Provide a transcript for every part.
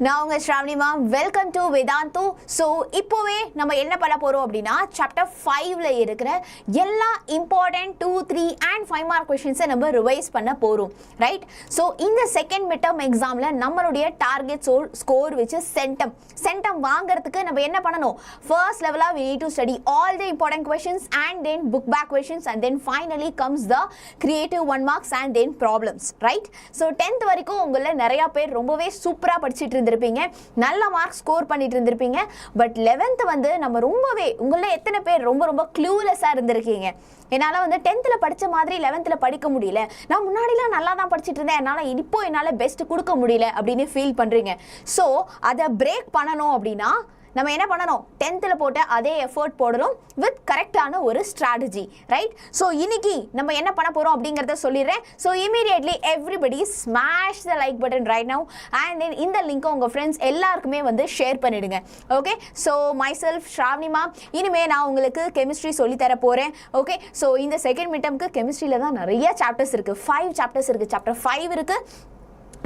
நான் உங்க Shravanee Ma'am. Welcome to Vedantu. So, இப்போவே நம்ம என்ன பண்ண போறோம் அப்படினா chapter 5ல இருக்கிற எல்லா important 2, 3 and 5 mark questions நம்ம ரிவைஸ் பண்ண போறோம். Right? So, இந்த second midterm examல நம்மளுடைய target score which is centum. Centum வாங்குறதுக்கு நம்ம என்ன பண்ணனும்? First level we need to study all the important questions and then book back questions and then finally comes the creative 1 marks and then problems. Right? So, 10th வரைக்கும் உங்கள நிறைய பேர் ரொம்பவே சூப்பரா படிச்சிட்டு இருந்திருப்பீங்க, நல்ல மார்க் ஸ்கோர் பண்ணிட்டு இருந்திருப்பீங்க. பட் 11th வந்து நம்ம ரொம்பவே உங்கள எத்தனை பேர் ரொம்ப க்ளூலெஸ்ஸா இருந்திருக்கீங்க? என்னால வந்து 10thல படிச்ச மாதிரி 11thல படிக்க முடியல, நான் முன்னாடிலாம் நல்லா தான் படிச்சிட்டு இருந்தேன், என்னால பெஸ்ட் கொடுக்க முடியல அப்படின்னு ஃபீல் பண்றீங்க. ஸோ அதை பிரேக் பண்ணணும் அப்படின்னா நம்ம என்ன பண்ணணும்? 10thல போட்ட அதே எஃபோர்ட் போடணும் வித் கரெக்டான ஒரு ஸ்ட்ராட்டஜி. ரைட்? ஸோ இன்னைக்கு நம்ம என்ன பண்ண போறோம் அப்படிங்கறத சொல்லிடுறேன். So immediately everybody smash the like button right now and then இந்த லிங்கை உங்க ஃப்ரெண்ட்ஸ் எல்லாருக்குமே வந்து ஷேர் பண்ணிடுங்க. Okay? So my self Shravanee Ma'am, இனிமே நான் உங்களுக்கு கெமிஸ்ட்ரி சொல்லி தர போறேன். ஓகே? ஸோ இந்த செகண்ட் மிட்டம்க்கு கெமிஸ்ட்ரியில தான் நிறைய சாப்டர்ஸ் இருக்கு. 5 சாப்டர்ஸ் இருக்கு. சாப்டர் 5 இருக்கு,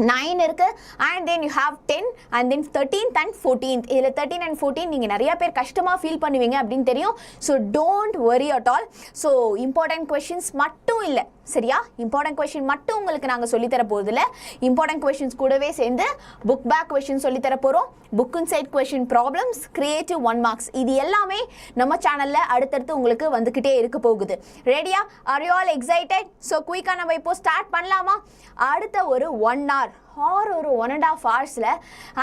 9 இருக்கு, and then you have 10 and then 13th and 14th. இதுல 13 and 14 நீங்க நிறைய பேர் கஷ்டமா ஃபீல் பண்ணுவீங்க அப்படின்னு தெரியும். So don't worry at all. So important questions மட்டும் இல்ல, சரியா? இம்பார்ட்டன்ட் கொஸ்டின் மட்டும் உங்களுக்கு நாங்கள் சொல்லித்தர போதில்லை, இம்பார்ட்டன்ட் கொஸ்டின்ஸ் கூடவே சேர்ந்து புக் பேக் கொஸ்டின் சொல்லித்தர போகிறோம், book inside question problems, creative 1 marks, இது எல்லாமே நம்ம சேனலில் அடுத்தடுத்து உங்களுக்கு வந்துக்கிட்டே இருக்க போகுது. ரெடியா? R you all excited? So குயிக்காக நம்ம இப்போ ஸ்டார்ட் பண்ணலாமா? அடுத்த ஒரு 1 hour ஆர் ஒரு 1.5 hours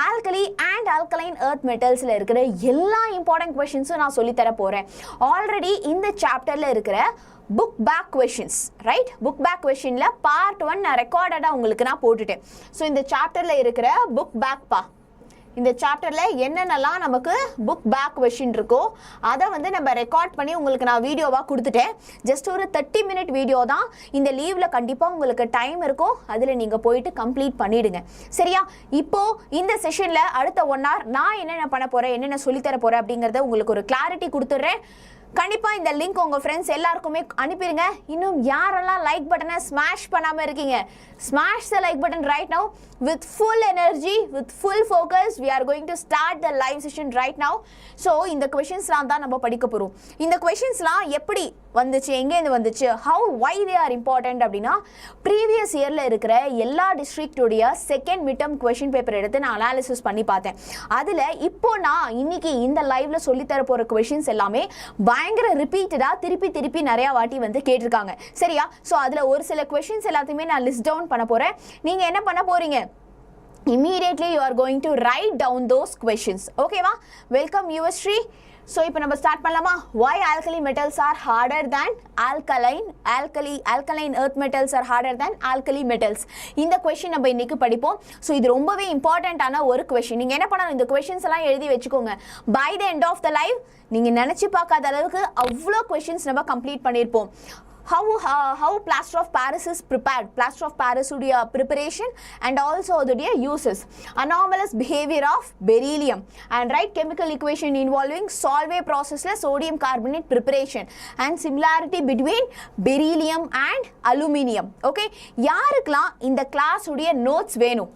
alkali and alkaline earth மெட்டல்ஸில் இருக்கிற எல்லா இம்பார்ட்டன்ட் கொஸ்டின்ஸும் நான் சொல்லித்தர போகிறேன். ஆல்ரெடி இந்த சாப்டரில் இருக்கிற book back questions, right? Book back கொஸ்டின்ல பார்ட் 1 நான் ரெக்கார்டடாக உங்களுக்கு நான் போட்டுட்டேன். ஸோ இந்த சாப்டரில் இருக்கிற புக் பேக் இந்த சாப்டரில் என்னென்னலாம் நமக்கு புக் பேக் கொஸ்டின் இருக்கோ அதை வந்து நம்ம ரெக்கார்ட் பண்ணி உங்களுக்கு நான் வீடியோவாக கொடுத்துட்டேன். ஜஸ்ட் ஒரு 30 minute வீடியோ தான். இந்த லீவில் கண்டிப்பாக உங்களுக்கு டைம் இருக்கும், அதில் நீங்கள் போயிட்டு கம்ப்ளீட் பண்ணிவிடுங்க. சரியா? இப்போது இந்த செஷனில் அடுத்த 1 hour நான் என்னென்ன பண்ண போகிறேன், என்னென்ன சொல்லித்தர போகிறேன் அப்படிங்கிறத உங்களுக்கு ஒரு கிளாரிட்டி கொடுத்துட்றேன். கண்டிப்பாக இந்த லிங்க் உங்கள் ஃப்ரெண்ட்ஸ் எல்லாருக்குமே அனுப்பிடுங்க. இன்னும் யாரெல்லாம் லைக் பட்டனை ஸ்மாஷ் பண்ணாமல் இருக்கீங்க, smash the like button right now with full energy, with full focus. We are going to start the live session right now. So இந்த கொஷின்ஸ்லாம் தான் நம்ம படிக்க போகிறோம். இந்த கொஷின்ஸ்லாம் எப்படி வந்துச்சு, எங்கேருந்து வந்துச்சு, how why they are important அப்படின்னா, ப்ரீவியஸ் இயரில் இருக்கிற எல்லா டிஸ்ட்ரிக்டுடைய செகண்ட் மிட்டம் கொஷின் பேப்பர் எடுத்து நான் அனாலிசிஸ் பண்ணி பார்த்தேன். அதில் இப்போ நான் இன்னைக்கு இந்த லைவ்ல சொல்லித்தர போகிற கொஷின்ஸ் எல்லாமே பயங்கர ரிப்பீட்டடாக திருப்பி நிறையா வாட்டி வந்து கேட்டிருக்காங்க. சரியா? ஸோ அதில் ஒரு சில கொஷின்ஸ் எல்லாத்தையுமே நான் லிஸ்ட் டவுன் பண்ண போகிறேன். நீங்கள் என்ன பண்ண போகிறீங்க? Immediately you are going to write down those questions. Okay va? Welcome Yuvashree. So இப்போ நம்ம ஸ்டார்ட் பண்ணலாமா? Why alkali metals are harder than alkaline? Alkaline earth metals are harder than alkali metals. இந்த கொஸ்டின் நம்ம இன்னைக்கு படிப்போம். So இது ரொம்பவே இம்பார்ட்டண்ட்டான ஒரு கொஸ்டின். நீங்கள் என்ன பண்ணணும்? இந்த கொஸ்டின்ஸ் எல்லாம் எழுதி வச்சுக்கோங்க. By the end of the live நீங்கள் நினச்சி பார்க்காத அளவுக்கு அவ்வளோ கொஸ்டின்ஸ் நம்ம கம்ப்ளீட் பண்ணியிருப்போம். How plaster of Paris is prepared, plaster of Paris உடைய preparation and also அதோடைய uses, anomalous behavior of beryllium and right chemical equation involving Solvay processல sodium carbonate preparation and similarity between beryllium and aluminium. Okay, யாருக்கெல்லாம் இந்த class உடைய notes வேணும்?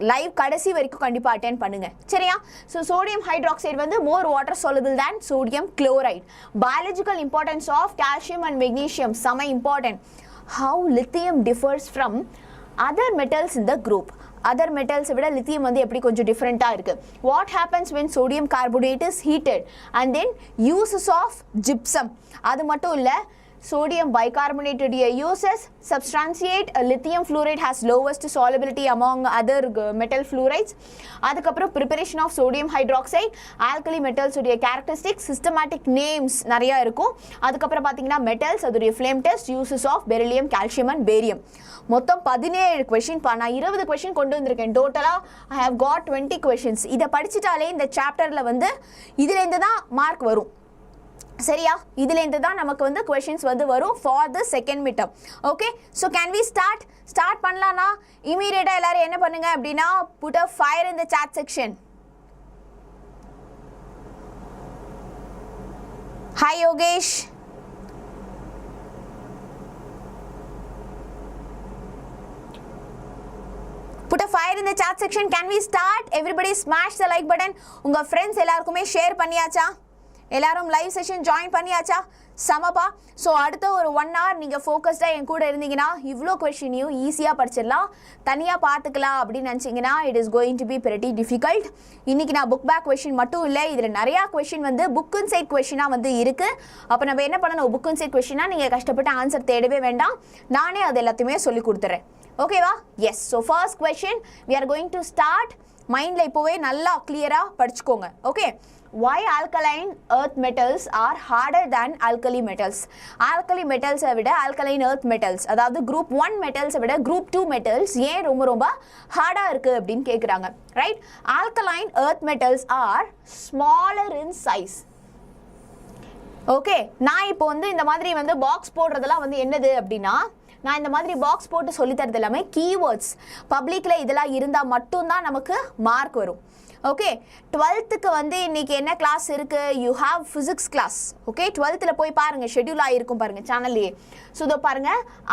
Live கடைசி வரைக்கும் கண்டிப்பாக attend பண்ணுங்க. சரியா? ஸோ சோடியம் ஹைட்ராக்சைடு வந்து மோர் water soluble than sodium chloride. Biological importance of calcium and magnesium செம important. How lithium differs from other metals in the group. Other மெட்டல்ஸை விட லித்தியம் வந்து எப்படி கொஞ்சம் டிஃப்ரெண்ட்டாக இருக்குது. What happens when sodium carbonate is heated and then uses of gypsum. அது மட்டும் இல்லை, sodium bicarbonate uses, substantiate lithium fluoride has lowest solubility among other metal fluorides. அதுக்கப்புறம் preparation of sodium hydroxide, alkali metals உடைய characteristics, systematic names நிறையா இருக்கும். அதுக்கப்புறம் பார்த்தீங்கன்னா metals, அதோடைய flame test, uses of beryllium, calcium and barium. மொத்தம் 17 question. நான் 20 question கொண்டு வந்திருக்கேன். டோட்டலாக ஐ ஹவ் காட் 20 கொஷின்ஸ். இதை படிச்சுட்டாலே இந்த சாப்டரில் வந்து இதுலேருந்து தான் மார்க் வரும். சரியா? இதுலேருந்து தான் நமக்கு வந்து கொஷின்ஸ் வந்து வரும் for the second midterm. Okay? So can we start பண்ணலாம்னா இமீடியட்டாக எல்லாரும் என்ன பண்ணுங்க அப்படின்னா, put a fire in the chat section. Hi Yogesh. Put the fire in the chat section. Can we start? Everybody smash the like button. உங்க friends எல்லாருக்குமே share பண்ணியாச்சா? எல்லாரும் லைவ் செஷன் ஜாயின் பண்ணியாச்சா? சமப்பா. ஸோ அடுத்த ஒரு 1 hour நீங்கள் ஃபோக்கஸ்டாக என் கூட இருந்தீங்கன்னா இவ்வளோ கொஷினையும் ஈஸியாக படிச்சிடலாம். தனியாக பார்த்துக்கலாம் அப்படின்னு நினச்சிங்கன்னா it is going to be pretty difficult. இன்றைக்கி நான் புக் பேக் கொஷின் மட்டும் இல்லை, இதில் நிறையா கொஷின் வந்து புக் இன் சைட் கொஷினாக வந்து இருக்குது. அப்போ நம்ம என்ன பண்ணணும், புக் இன் சைட் கொஷினாக நீங்கள் கஷ்டப்பட்டு ஆன்சர் தேடவே வேண்டாம், நானே அது எல்லாத்தையுமே சொல்லி கொடுத்துறேன். ஓகேவா? Yes. So first question we are going to start. மைண்டில் இப்போவே நல்லா கிளியராக படிச்சுக்கோங்க. Okay. Why alkaline earth metals are harder than alkali metals? Alkali metals விட alkaline earth metals, அதாவது group 1 metals விட group 2 metals ஏன் ரொம்ப ஹார்டா இருக்கு அப்படின்னு கேக்குறாங்க. Right? Alkaline earth metals are smaller in size. Okay. நான் இப்போ வந்து இந்த மாதிரி வந்து பாக்ஸ் போடுறதெல்லாம் வந்து என்னது அப்படின்னா, நான் இந்த மாதிரி பாக்ஸ் போட்டு சொல்லி தரது எல்லாமே கீவேர்ட்ஸ். பப்ளிக்ல இதெல்லாம் இருந்தால் மட்டும்தான் நமக்கு மார்க் வரும். ஓகே. 12th வந்து இன்னைக்கு என்ன கிளாஸ் இருக்கு? You have physics class. Okay. 12th போய் பாருங்க, ஷெட்யூல் ஆகிருக்கும் பாருங்க சேனல்லையே. ஸோ இதோ பாருங்க,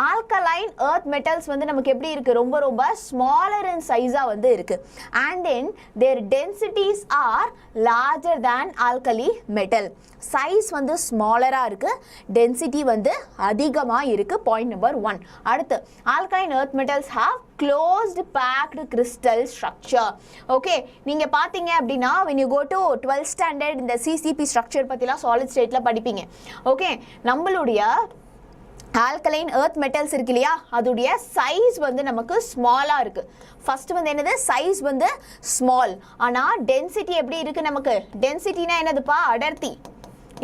ஆல்கலைன் எர்த் மெட்டல்ஸ் வந்து நமக்கு எப்படி இருக்கு, ரொம்ப ஸ்மாலர் இன் சைஸாக வந்து இருக்கு. And then their densities are larger than alkali metal. Size வந்து ஸ்மாலராக இருக்கு, டென்சிட்டி வந்து அதிகமாக இருக்கு. Point number 1. அடுத்து, alkaline earth metals have closed packed crystal structure. Okay. நீங்க பாத்தீங்க அப்படின்னா when you go to 12th standard இந்த CCP structure பத்திலாம் solid stateல படிப்பீங்க. ஓகே. நம்மளுடைய ஆல்கலைன் எர்த் மெட்டல்ஸ் இருக்கு இல்லையா, அதோடைய சைஸ் வந்து நமக்கு ஸ்மாலா இருக்கு. ஃபர்ஸ்ட் வந்து என்னது, சைஸ் வந்து ஸ்மால். ஆனா டென்சிட்டி எப்படி இருக்கு நமக்கு? டென்சிட்டினா என்னதுப்பா? அடர்த்தி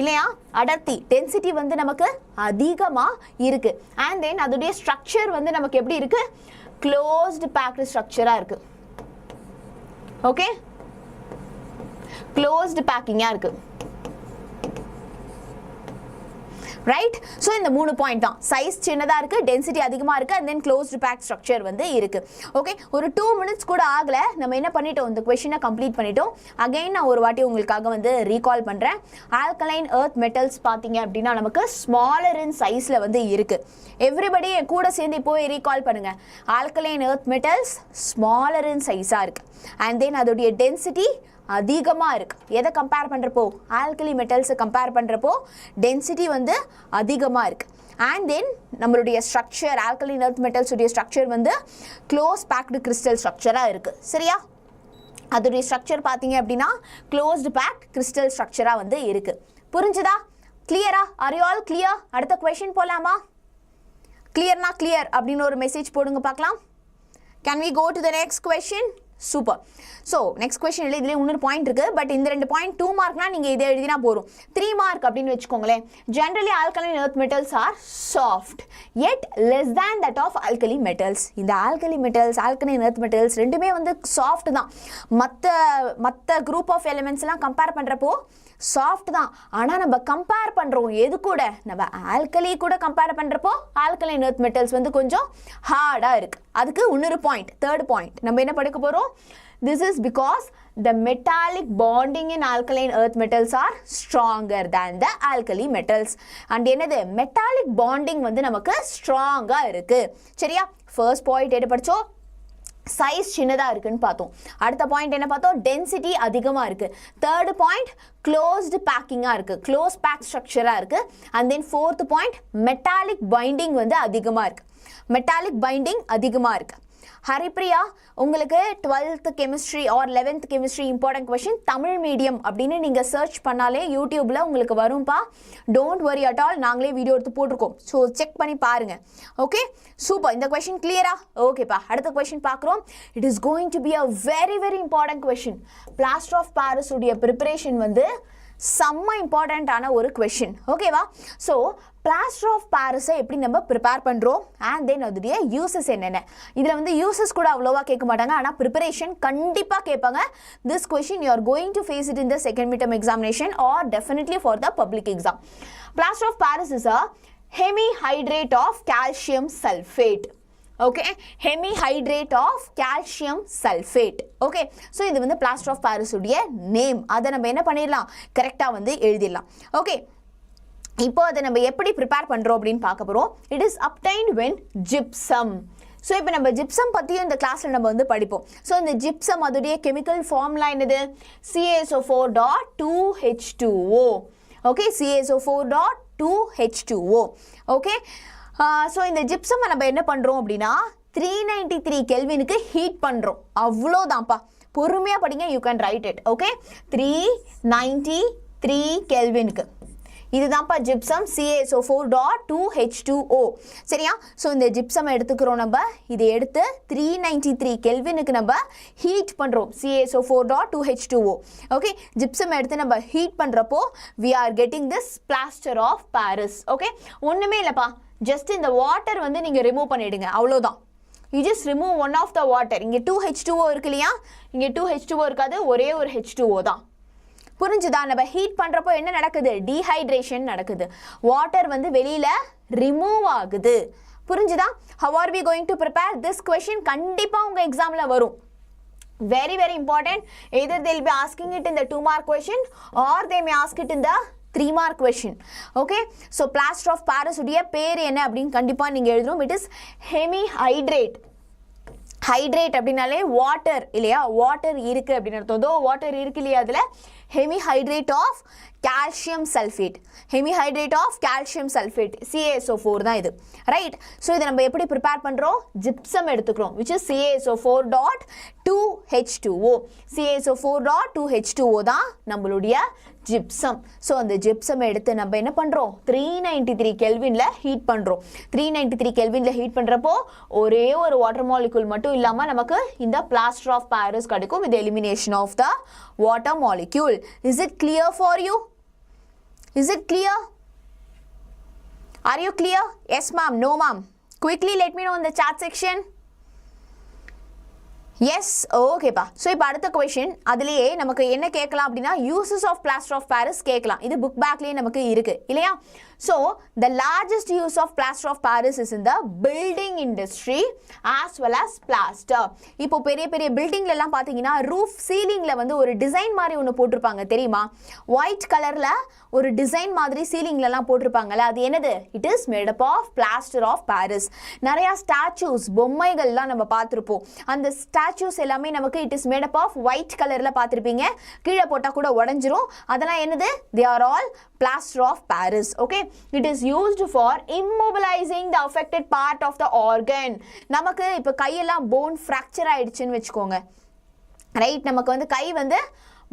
இல்லையா? அடர்த்தி, டென்சிட்டி வந்து நமக்கு அதிகமா இருக்கு. அண்ட் தென் அதோடைய ஸ்ட்ரக்சர் வந்து நமக்கு எப்படி இருக்கு? closed packed structure-ஆ இருக்கு. ஓகே. closed packing-ஆ இருக்கு. ரைட்? ஸோ இந்த 3 பாயிண்ட் தான். சைஸ் சின்னதாக இருக்குது, டென்சிட்டி அதிகமாக இருக்குது, and then closed pack structure வந்து இருக்குது. ஓகே. ஒரு 2 minutes கூட ஆகலை, நம்ம என்ன பண்ணிட்டோம், இந்த கொஷினை கம்ப்ளீட் பண்ணிட்டோம். அகைன் நான் ஒரு வாட்டி உங்களுக்காக வந்து ரீகால் பண்ணுறேன். ஆல்கலைன் எர்த் மெட்டல்ஸ் பார்த்தீங்க அப்படின்னா நமக்கு ஸ்மாலர் இன் சைஸில் வந்து இருக்குது. எவ்ரிபடி என் கூட சேர்ந்து போய் ரீகால் பண்ணுங்கள். ஆல்கலைன் எர்த் மெட்டல்ஸ் ஸ்மாலர் இன் சைஸாக இருக்குது. அண்ட் தென் அதோடைய டென்சிட்டி அதிகமாக இருக்குது. எதை கம்பேர் பண்ணுறப்போ? ஆல்கலி மெட்டல்ஸை கம்பேர் பண்ணுறப்போ டென்சிட்டி வந்து அதிகமாக இருக்குது. அண்ட் தென் நம்மளுடைய ஸ்ட்ரக்சர், ஆல்கலின் எர்த் மெட்டல்ஸுடைய ஸ்ட்ரக்சர் வந்து க்ளோஸ் பேக்டு கிறிஸ்டல் ஸ்ட்ரக்சராக இருக்குது. சரியா? அதோடைய ஸ்ட்ரக்சர் பார்த்தீங்க அப்படின்னா க்ளோஸ்டு பேக்ட் கிறிஸ்டல் ஸ்ட்ரக்சராக வந்து இருக்குது. புரிஞ்சுதா? கிளியரா? Are you all clear? அடுத்த கொஷின் போகலாமா? கிளியர்னா கிளியர் அப்படின்னு ஒரு மெசேஜ் போடுங்க பார்க்கலாம். Can we go to the next question? Super. So next question இல்லை, இதுலேயே இன்னொரு பாயிண்ட் இருக்குது. பட் இந்த 2 பாயிண்ட் 2 மார்க்னா நீங்கள் இதை எழுதினா போதும். 3 மார்க் அப்படின்னு வச்சுக்கோங்களேன். Generally alkaline earth metals are soft yet less than that of alkali metals. இந்த alkali metals, alkaline earth metals ரெண்டுமே வந்து சாஃப்ட் தான். மற்ற குரூப் ஆஃப் எலிமெண்ட்ஸ்லாம் கம்பேர் பண்ணுறப்போ சாஃப்ட் தான். ஆனால் நம்ம கம்பேர் பண்ணுறோம் எது கூட? நம்ம ஆல்கலி கூட கம்பேர் பண்ணுறப்போ ஆல்கலைன் எர்த் மெட்டல்ஸ் வந்து கொஞ்சம் ஹார்டாக இருக்குது. அதுக்கு இன்னொரு பாயிண்ட், 3rd பாயிண்ட் நம்ம என்ன படிக்க போகிறோம்? This is because the metallic bonding in alkaline earth metals are stronger than the alkali metals. And என்னது? metallic bonding வந்து நமக்கு ஸ்ட்ராங்காக இருக்குது. சரியா? ஃபர்ஸ்ட் பாயிண்ட் என்ன படித்தோம்? சைஸ் சின்னதாக இருக்குன்னு பார்த்தோம். அடுத்த பாயிண்ட் என்ன பார்த்தோம்? டென்சிட்டி அதிகமாக இருக்குது. 3rd பாயிண்ட் க்ளோஸ்டு பேக்கிங்காக இருக்குது, க்ளோஸ் பேக் ஸ்ட்ரக்சராக இருக்குது. And then 4th point metallic binding வந்து அதிகமாக இருக்குது. மெட்டாலிக் பைண்டிங் அதிகமாக இருக்குது. ஹரிப்ரியா, உங்களுக்கு 12th chemistry R 11th chemistry important question Tamil medium அப்படின்னு நீங்கள் சர்ச் பண்ணாலே யூடியூப்பில் உங்களுக்கு வரும்பா. டோன்ட் வரி அட் ஆல், நாங்களே வீடியோ எடுத்து போட்டிருக்கோம். ஸோ செக் பண்ணி பாருங்கள். ஓகே. சூப்பர். இந்த கொஷின் கிளியரா? ஓகேப்பா. அடுத்த கொஷின் பார்க்குறோம். It is going to be a very important question. Plaster of Paris உடைய ப்ரிப்பரேஷன் வந்து செம்ம இம்பார்ட்டண்ட்டான ஒரு கொஷின். ஓகேவா? ஸோ பிளாஸ்டர் ஆஃப் பாரிஸை எப்படி நம்ம ப்ரிப்பேர் பண்ணுறோம், அண்ட் தென் அதோடைய யூசஸ் என்னென்ன. இதில் வந்து யூசஸ் கூட அவ்வளோவா கேட்க மாட்டாங்க, ஆனால் ப்ரிப்பரேஷன் கண்டிப்பாக கேட்பாங்க. This question you are going to face it in the second mid term examination or definitely for the public exam. Plaster of Paris is a hemihydrate of calcium sulphate. Okay. Hemihydrate of calcium sulphate. Okay. So இது வந்து plaster of Paris உடைய name. அதை நம்ம என்ன பண்ணிடலாம்? கரெக்டாக வந்து எழுதிடலாம். ஓகே. இப்போ அதை நம்ம எப்படி ப்ரிப்பேர் பண்ணுறோம் அப்படின்னு பார்க்க போகிறோம். It is obtained when gypsum. So இப்போ நம்ம ஜிப்சம் பற்றியும் இந்த கிளாஸில் நம்ம வந்து படிப்போம். ஸோ இந்த ஜிப்சம் அதோடைய கெமிக்கல் ஃபார்ம்லாம் என்னது? CaSO4.2H2O. Okay, CaSO4.2H2O. Okay, so இந்த ஜிப்சம் நம்ம என்ன பண்ணுறோம் அப்படின்னா 393 கெல்வினுக்கு ஹீட் பண்ணுறோம். அவ்வளோதான்ப்பா, பொறுமையாக படிங்க. You can write it. Okay, 393 கெல்வினுக்கு இதுதான்ப்பா ஜிப்சம் CaSO4.2H2O. சரியா? ஸோ இந்த ஜிப்சம் எடுத்துக்கிறோம் நம்ம. இதை எடுத்து 393 கெல்வினுக்கு நம்ம ஹீட் பண்ணுறோம், CaSO4.2H2O. ஓகே, ஜிப்சம் எடுத்து நம்ம ஹீட் பண்ணுறப்போ we are getting this plaster of Paris. Okay, ஒன்றுமே இல்லைப்பா, ஜஸ்ட் இந்த வாட்டர் வந்து நீங்கள் ரிமூவ் பண்ணிவிடுங்க, அவ்வளோதான். You just remove one of the water. இங்கே 2H2O இருக்கு இல்லையா? இங்கே 2H2O இருக்காது, ஒரே ஒரு H2O தான். புரிஞ்சுதா? நம்ம ஹீட் பண்ணுறப்போ என்ன நடக்குது? டீஹைட்ரேஷன் நடக்குது, வாட்டர் வந்து வெளியில் ரிமூவ் ஆகுது. புரிஞ்சுதா? how are we going to prepare this question? கண்டிப்பாக உங்கள் எக்ஸாமில் வரும். very very important. either they will be asking it in the 2 mark question or they may ask it in the 3 mark question. okay, so plaster of Paris உடைய பேர் என்ன அப்படின்னு கண்டிப்பாக நீங்கள் எழுதணும். it is hemihydrate. ஹைட்ரேட் அப்படின்னாலே water இல்லையா? Water இருக்குது அப்படின்னு அர்த்தம். தோ வாட்டர் இருக்கு இல்லையா, அதில் hemihydrate of calcium sulphate. Hemihydrate of calcium sulphate CaSO4 தான் இது. ரைட்? ஸோ இதை நம்ம எப்படி ப்ரிப்பேர் பண்ணுறோம்? ஜிப்சம் எடுத்துக்கிறோம், which is CaSO4.2H2O. CaSO4.2H2O தான் நம்மளுடைய ஜிப்சம். ஸோ அந்த ஜிப்சம் எடுத்து நம்ம என்ன பண்ணுறோம்? 393 கெல்வினில் ஹீட் பண்ணுறோம். 393 கெல்வினில் ஹீட் பண்ணுறப்போ ஒரே ஒரு வாட்டர் மாலிகுல் மட்டும் இல்லாமல் நமக்கு இந்த பிளாஸ்டர் ஆஃப் பாரிஸ் கிடைக்கும் with elimination of the water molecule. Is it clear for you? Is it clear? Are you clear? Yes ma'am, no ma'am. Quickly let me know in the chat section. Yes, ஓகேப்பா. So இப்போ அடுத்த question, அதுலேயே நமக்கு என்ன கேட்கலாம் அப்படின்னா uses of plaster of Paris கேட்கலாம். இது புக் பேக்லேயே நமக்கு இருக்குது இல்லையா? So the largest use of plaster of Paris is in the building industry as well as plaster. இப்போ பெரிய பெரிய பில்டிங்லலாம் பார்த்தீங்கன்னா ரூஃப் சீலிங்கில் வந்து ஒரு டிசைன் மாதிரி ஒன்று போட்டிருப்பாங்க தெரியுமா? ஒயிட் கலரில் ஒரு டிசைன் மாதிரி சீலிங்லலாம் போட்டிருப்பாங்கல்ல, அது என்னது? It is made up of plaster of Paris. நிறையா ஸ்டாச்சூஸ், பொம்மைகள்லாம் நம்ம பார்த்துருப்போம். அந்த ஸ்டாச்சூஸ் எல்லாமே நமக்கு it is made up of white கலரில் பார்த்துருப்பீங்க. கீழே போட்டால் கூட உடஞ்சிரும். அதெல்லாம் என்னது? They are all plaster of Paris. okay, it is used for immobilizing the affected part of the organ. நமக்கு இப்போ கையெல்லாம் bone fracture ஆயிடுச்சுன்னு வச்சுக்கோங்க. ரைட்? நமக்கு வந்து கை வந்து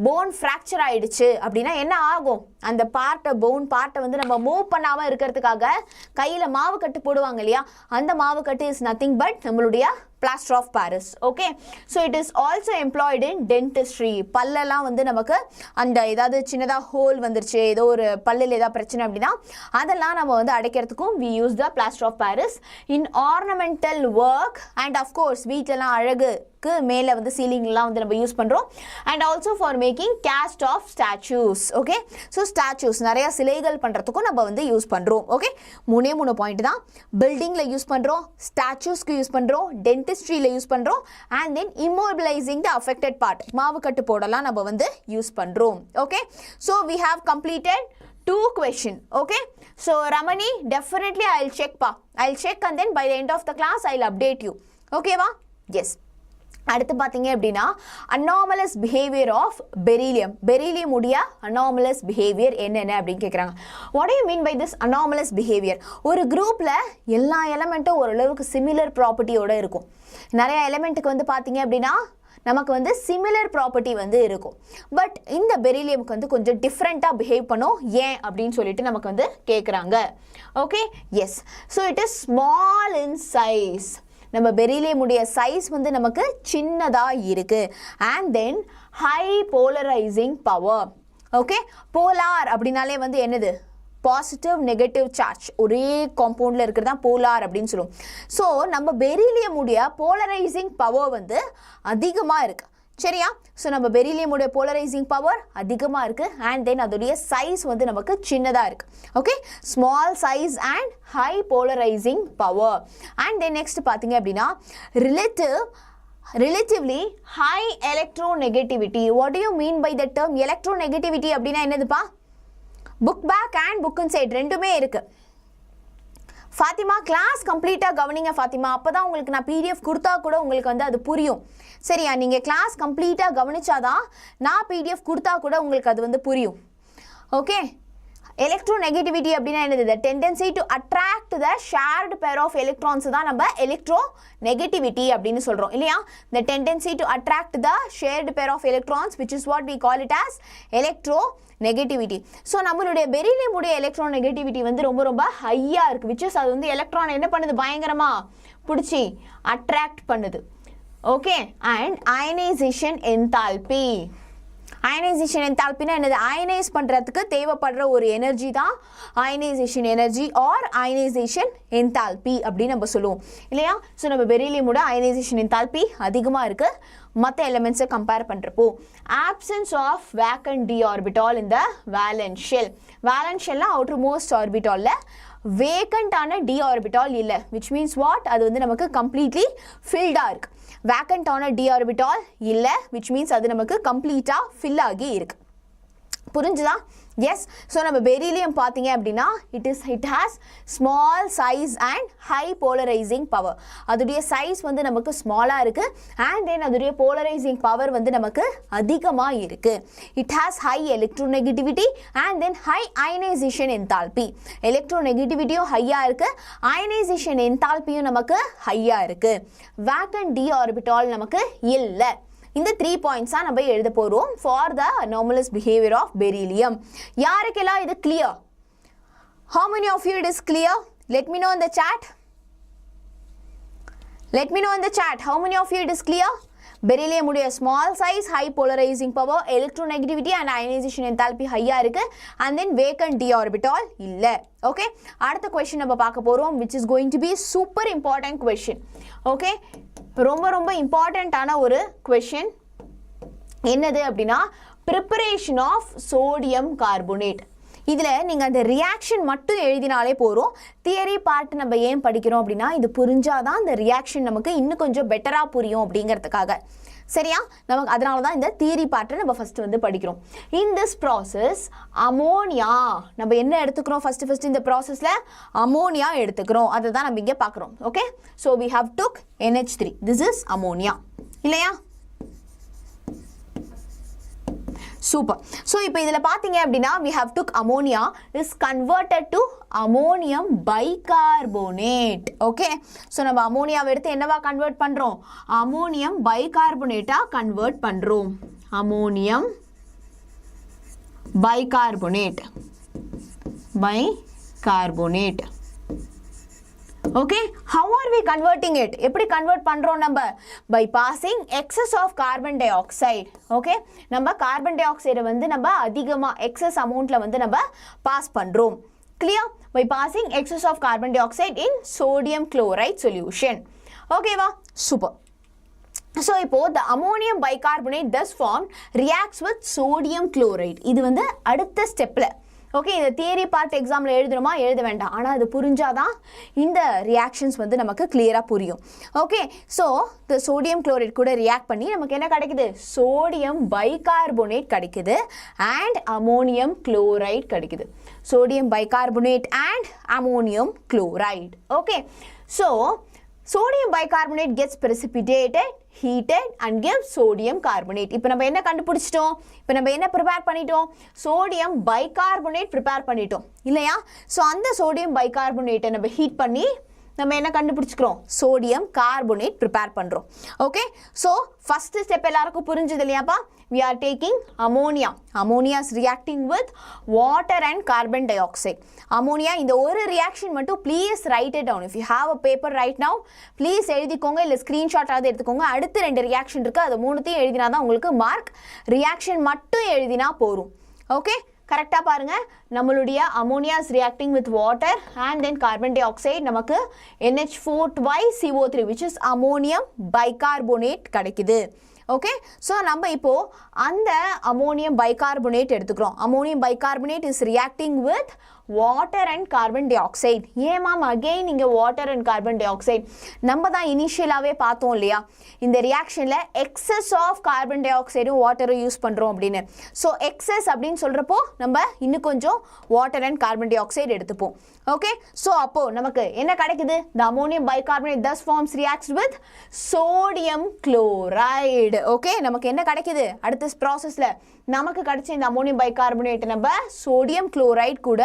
போன் ஃப்ராக்சர் ஆயிடுச்சு அப்படின்னா என்ன ஆகும்? அந்த பார்ட்டை, போன் பார்ட்டை வந்து நம்ம மூவ் பண்ணாமல் இருக்கிறதுக்காக கையில் மாவு கட்டு போடுவாங்க இல்லையா? அந்த மாவு கட்டு இஸ் நத்திங் பட் நம்மளுடைய plaster of Paris. okay, so it is also employed in dentistry. பல்லெல்லாம் வந்து நமக்கு அந்த ஏதாவது சின்னதாக ஹோல் வந்துருச்சு, ஏதோ ஒரு பல்லில் ஏதாவது பிரச்சனை அப்படின்னா அதெல்லாம் நம்ம வந்து அடைக்கிறதுக்கும் we use the plaster of Paris in ornamental work and of course வீட்டிலலாம் அழகுக்கு மேலே வந்து சீலிங்லாம் வந்து நம்ம யூஸ் பண்ணுறோம். and also for making cast of statues. okay, so statues நிறையா சிலைகள் பண்ணுறதுக்கும் நம்ம வந்து யூஸ் பண்ணுறோம். ஓகே, 3 பாயிண்ட் தான். பில்டிங்கில் யூஸ் பண்ணுறோம், ஸ்டாச்சூஸ்க்கு யூஸ் பண்ணுறோம், டென்டிஸ்ட்ரியில் யூஸ் பண்ணுறோம், and then immobilizing the affected part, மாவு கட்டு போடலாம் நம்ம வந்து யூஸ் பண்ணுறோம். Okay, so we have completed 2 questions. okay, so Ramani, definitely I'll check pa. I'll check and then by the end of the class I'll update you. okay va? yes. அடுத்து பார்த்தீங்க அப்படின்னா anomalous behaviour of beryllium. Beryllium உடைய anomalous behaviour என்னென்ன அப்படின்னு கேட்குறாங்க. What you mean by this anomalous behaviour? ஒரு குரூப்பில் எல்லா எலமெண்ட்டும் ஓரளவுக்கு சிமிலர் ப்ராப்பர்ட்டியோடு இருக்கும். நிறைய எலமெண்ட்டுக்கு வந்து பார்த்தீங்க அப்படின்னா நமக்கு வந்து சிமிலர் ப்ராப்பர்ட்டி வந்து இருக்கும். பட் இந்த பெரிலியமுக்கு வந்து கொஞ்சம் டிஃப்ரெண்ட்டாக பிஹேவ் பண்ணும். ஏன் அப்படின்னு சொல்லிட்டு நமக்கு வந்து கேட்குறாங்க. Okay, yes. So it is small in size. நம்ம பெரிலியம் உடைய சைஸ் வந்து நமக்கு சின்னதாக இருக்குது. And then high polarising power. Okay, polar அப்படின்னாலே வந்து என்னது? பாசிட்டிவ் நெகட்டிவ் சார்ஜ் ஒரே காம்பவுண்டில் இருக்கிறது தான் போலார் அப்படின்னு சொல்லுவோம். ஸோ நம்ம பெரிலியம் உடைய போலரைசிங் பவர் வந்து அதிகமாக இருக்குது. சரியா? ஸோ நம்ம பெரிலியம் உடைய போலரைசிங் பவர் அதிகமாக இருக்குது. அண்ட் தென் அதோடைய சைஸ் வந்து நமக்கு சின்னதாக இருக்குது. Okay, small size and high polarising power. And then next பார்த்தீங்க அப்படின்னா relatively high electronegativity. What do you mean by the term electronegativity அப்படின்னா என்னதுப்பா? Book back and book inside ரெண்டுமே இருக்குது. ஃபாத்திமா கிளாஸ் கம்ப்ளீட்டாக கவனிங்க ஃபாத்திமா, அப்போ தான் உங்களுக்கு நான் பிடிஎஃப் கொடுத்தா கூட உங்களுக்கு வந்து அது புரியும். சரியா, நீங்கள் கிளாஸ் கம்ப்ளீட்டாக கவனிச்சாதான் நான் பிடிஎஃப் கொடுத்தா கூட உங்களுக்கு அது வந்து புரியும். ஓகே, எலக்ட்ரோநெகட்டிவிட்டி அப்படின்னா என்னது? the tendency to attract the shared pair of electrons தான் நம்ம எலக்ட்ரோநெகட்டிவிட்டி அப்படின்னு சொல்கிறோம் இல்லையா? the tendency to attract the shared pair of electrons which is what we call it as electronegativity. So நம்மளுடைய பெரிலியம் உடைய electronegativity வந்து ரொம்ப ரொம்ப ஹையாக இருக்குது, which is அது வந்து எலக்ட்ரான் என்ன பண்ணுது? பயங்கரமாக பிடிச்சி அட்ராக்ட் பண்ணுது. Okay, and ionisation enthalpy. Ionisation என்தால்பினா என்னது? அயனைஸ் பண்ணுறதுக்கு தேவைப்படுற ஒரு எனர்ஜி தான் ionisation energy or ionisation enthalpy அப்படின்னு நம்ம சொல்லுவோம் இல்லையா? ஸோ நம்ம பெரிலியமோட அயனைசேஷன் என்தால்பி அதிகமாக இருக்குது மற்ற எலிமெண்ட்ஸை கம்பேர் பண்ணுறப்போ. Absence of vacant d orbital இந்த வேலன்ஸ் ஷெல். வேலன்ஸ் ஷெல்லாம் அவுட்டர் மோஸ்ட் ஆர்பிட்டாலில் வேக்கண்டான டி ஆர்பிட்டால் இல்லை, விச் மீன்ஸ் வாட்? அது வந்து நமக்கு கம்ப்ளீட்லி ஃபில்டாக இருக்குது. வேக்கண்டான டி ஆர்பிட்டால் இல்லை, விச் மீன்ஸ் அது நமக்கு கம்ப்ளீட்டாக ஃபில் ஆகி இருக்குது. புரிஞ்சுதா? எஸ். ஸோ நம்ம பெரிலியம் பார்த்தீங்க அப்படின்னா it has small size and high polarising power. அதோடைய சைஸ் வந்து நமக்கு ஸ்மாலாக இருக்குது அண்ட் தென் அதோடைய போலரைசிங் பவர் வந்து நமக்கு அதிகமாக இருக்குது. It has high electronegativity and then high ionisation enthalpy. எலக்ட்ரோநெகட்டிவிட்டியும் ஹையாக இருக்குது, அயனைசேஷன் என்தால்பியும் நமக்கு ஹையாக இருக்குது. வேக்கண்ட் டி ஆர்பிட்டால் நமக்கு இல்லை. இந்த 3 points நம்ம எழுத போறோம் for the anomalous behavior of beryllium. யாருக்கெல்லாம் இது clear? How many of you it is clear? Let me know in the chat. Let me know in the chat. How many of you it is clear? Beryllium உடைய small size, high polarizing power, electronegativity and ionization enthalpy ஹையா இருக்கு and then vacant d orbital இல்ல. Okay, அடுத்த question நம்ம பார்க்க போறோம் which is going to be super important question. Okay, ரொம்ப ரொம்ப இம்பார்ட்டண்ட்டான ஒரு கொஷின். என்னது அப்படின்னா ப்ரிப்பரேஷன் ஆஃப் சோடியம் கார்போனேட். இதில் நீங்கள் அந்த ரியாக்ஷன் மட்டும் எழுதினாலே போகிறோம். தியரி பார்ட் நம்ம ஏன் படிக்கிறோம் அப்படின்னா இது புரிஞ்சாதான் இந்த ரியாக்ஷன் நமக்கு இன்னும் கொஞ்சம் பெட்டராக புரியும் அப்படிங்கிறதுக்காக. சரியா? நமக்கு அதனால தான் இந்த தியரி பார்ட்டை நம்ம ஃபஸ்ட்டு வந்து படிக்கிறோம். இன் திஸ் ப்ராசஸ் அமோனியா நம்ம என்ன எடுத்துக்கிறோம்? ஃபஸ்ட்டு இந்த ப்ராசஸில் அமோனியா எடுத்துக்கிறோம். அதை தான் நம்ம இங்கே பார்க்குறோம். Okay, so we have took NH3. This is ammonia இல்லையா? சூப்பர். ஸோ இப்போ இதில் பார்த்தீங்க அப்படின்னா we have took ammonia is converted to ammonium bicarbonate. Okay, so நம்ம அமோனியாவை எடுத்து என்னவா கன்வெர்ட் பண்ணுறோம்? அமோனியம் பைகார்போனேட்டாக கன்வெர்ட் பண்ணுறோம். Ammonium bicarbonate. Okay, how are we converting it? எப்படி convert பண்றோம் நம்ம? By passing excess of carbon dioxide. Okay, நம்ம carbon dioxide வந்து நம்ம அதிகமா excess amountல வந்து நம்ம pass பண்றோம். Clear? By passing excess of carbon dioxide in sodium chloride solution. Okay வா? Super. So இப்போ the ammonium bicarbonate thus formed reacts with sodium chloride. இது வந்து அடுத்த ஸ்டெப்ல. ஓகே, இந்த தியரி பார்ட் எக்ஸாமில் எழுதணுமா? எழுத வேண்டாம். ஆனால் அது புரிஞ்சாதான் இந்த ரியாக்ஷன்ஸ் வந்து நமக்கு கிளியராக புரியும். ஓகே, ஸோ இந்த சோடியம் குளோரைட் கூட ரியாக்ட் பண்ணி நமக்கு என்ன கிடைக்குது? சோடியம் பைகார்போனேட் கிடைக்குது அண்ட் அமோனியம் குளோரைட் கிடைக்குது. Sodium bicarbonate and ammonium chloride. Okay, so sodium bicarbonate gets precipitated, heated and gives sodium carbonate. இப்போ நம்ம என்ன கண்டுபிடிச்சிட்டோம்? இப்போ நம்ம என்ன ப்ரிப்பேர் பண்ணிட்டோம்? சோடியம் பைகார்போனேட் ப்ரிப்பேர் பண்ணிட்டோம் இல்லையா? ஸோ அந்த சோடியம் பைகார்போனேட்டை நம்ம ஹீட் பண்ணி நம்ம என்ன கண்டுபிடிச்சிக்கிறோம்? சோடியம் கார்போனேட் ப்ரிப்பேர் பண்ணுறோம். ஓகே, ஸோ ஃபஸ்ட்டு ஸ்டெப் எல்லாருக்கும் புரிஞ்சுது இல்லையாப்பா? We are taking ammonia. Ammonia is reacting with water and carbon dioxide. Ammonia இந்த ஒரு reaction மட்டும் please write it down. If you have a paper right now, please எழுதிக்கோங்க, இல்லை screenshot ஆகுது எடுத்துக்கோங்க. அடுத்து 2 ரியாக்ஷன் இருக்குது, அது 3த்தையும் எழுதினா தான் உங்களுக்கு மார்க். ரியாக்ஷன் மட்டும் எழுதினா போரும். ஓகே, கரெக்டாக பாருங்கள். நம்மளுடைய ammonia is reacting with water and then carbon dioxide நமக்கு NH4 twice CO3 which is ammonium bicarbonate கிடைக்குது. ஓகே, ஸோ நம்ம இப்போது அந்த அமோனியம் பைகார்போனேட் எடுத்துக்கிறோம். Ammonium bicarbonate is reacting with water and carbon dioxide. ஏன் ma'am again இங்கே water and carbon dioxide? நம்ம தான் இனிஷியலாகவே பார்த்தோம் இல்லையா, இந்த ரியாக்ஷனில் எக்ஸஸ் ஆஃப் கார்பன் டை ஆக்சைடும் வாட்டரும் யூஸ் பண்ணுறோம் அப்படின்னு. ஸோ எக்ஸஸ் அப்படின்னு சொல்கிறப்போ நம்ம இன்னும் கொஞ்சம் water and carbon di oxide எடுத்துப்போம். ஓகே, ஸோ அப்போது நமக்கு என்ன கிடைக்குது? the ammonium bicarbonate thus forms reacts with sodium chloride. Okay, நமக்கு என்ன கிடைக்குது அடுத்த ப்ராசஸில்? நமக்கு கிடைச்ச இந்த அமோனியம் பைகார்பனேட் நம்ம சோடியம் குளோரைட் கூட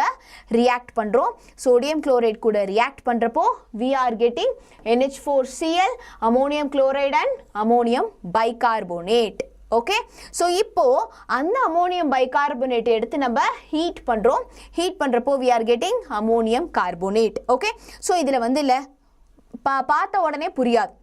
ரியாக்ட் பண்ணுறோம். சோடியம் குளோரைட் கூட ரியாக்ட் பண்ணுறப்போ we are getting NH4Cl, ammonium chloride and ammonium bicarbonate. Okay, so இப்போது அந்த அமோனியம் பைகார்பனேட் எடுத்து நம்ம ஹீட் பண்ணுறோம். ஹீட் பண்ணுறப்போ we are getting ammonium carbonate. Okay, so இதில் வந்து இல்லை பார்த்த உடனே புரியாது,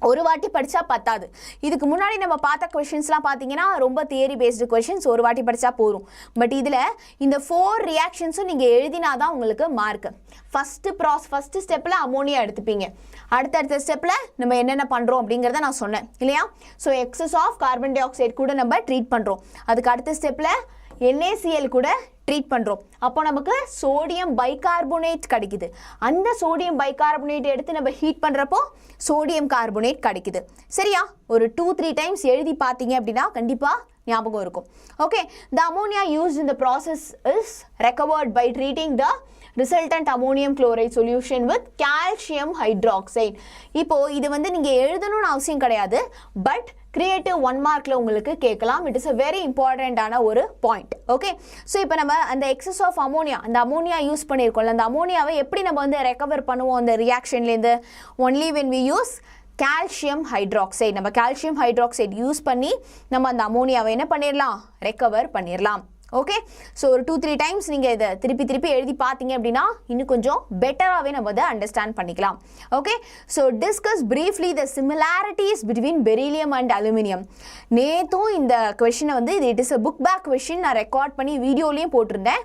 ஒரு வாட்டி படித்தா பத்தாது. இதுக்கு முன்னாடி நம்ம பார்த்த கொஷின்ஸ்லாம் பார்த்தீங்கன்னா ரொம்ப தியரி பேஸ்டு கொஷின்ஸ், ஒரு வாட்டி படித்தா போதும். பட் இதில் இந்த 4 ரியாக்ஷன்ஸும் நீங்கள் எழுதினா தான் உங்களுக்கு மார்க்கு. ஃபஸ்ட்டு ஸ்டெப்பில் அமோனியா எடுத்துப்பீங்க. அடுத்தடுத்த ஸ்டெப்பில் நம்ம என்னென்ன பண்ணுறோம் அப்படிங்கிறத நான் சொன்னேன் இல்லையா. So excess of carbon dioxide கூட நம்ம ட்ரீட் பண்ணுறோம். அதுக்கு அடுத்த ஸ்டெப்பில் NaCl கூட ட்ரீட் பண்ணுறோம். அப்போ நமக்கு சோடியம் பைகார்போனேட் கிடைக்குது. அந்த சோடியம் பைகார்போனேட் எடுத்து நம்ம ஹீட் பண்ணுறப்போ சோடியம் கார்போனேட் கிடைக்குது. சரியா? ஒரு 2-3 டைம்ஸ் எழுதி பார்த்தீங்க அப்படின்னா கண்டிப்பாக ஞாபகம் இருக்கும். Okay, the ammonia used in the process is recovered by treating the resultant ammonium chloride solution with calcium hydroxide. இப்போ இது வந்து நீங்கள் எழுதணும்னு அவசியம் கிடையாது, பட் கிரியேட்டிவ் 1 மார்க்கில் உங்களுக்கு கேட்கலாம். இட் இஸ் அ வெரி இம்பார்ட்டண்ட்டான ஒரு பாயிண்ட். ஓகே, ஸோ இப்போ நம்ம அந்த எக்ஸஸ் ஆஃப் அமோனியா, அந்த அமோனியா யூஸ் பண்ணியிருக்கோம்ல, அந்த அமோனியாவை எப்படி நம்ம வந்து ரெக்கவர் பண்ணுவோம் அந்த ரியாக்ஷன்லேருந்து? Only when we use calcium hydroxide. நம்ம கால்சியம் ஹைட்ராக்சைடு யூஸ் பண்ணி நம்ம அந்த அமோனியாவை என்ன பண்ணிடலாம்? ரெக்கவர் பண்ணிடலாம். ஓகே, ஸோ ஒரு 2-3 டைம்ஸ் நீங்கள் இதை திருப்பி எழுதி பார்த்தீங்க அப்படின்னா இன்னும் கொஞ்சம் பெட்டராகவே நம்ம அதை அண்டர்ஸ்டாண்ட் பண்ணிக்கலாம். Okay, so discuss briefly the similarities between beryllium and aluminium. நேற்றும் இந்த கொஷினை வந்து it is a book back question, நான் ரெக்கார்ட் பண்ணி வீடியோலையும் போட்டிருந்தேன்.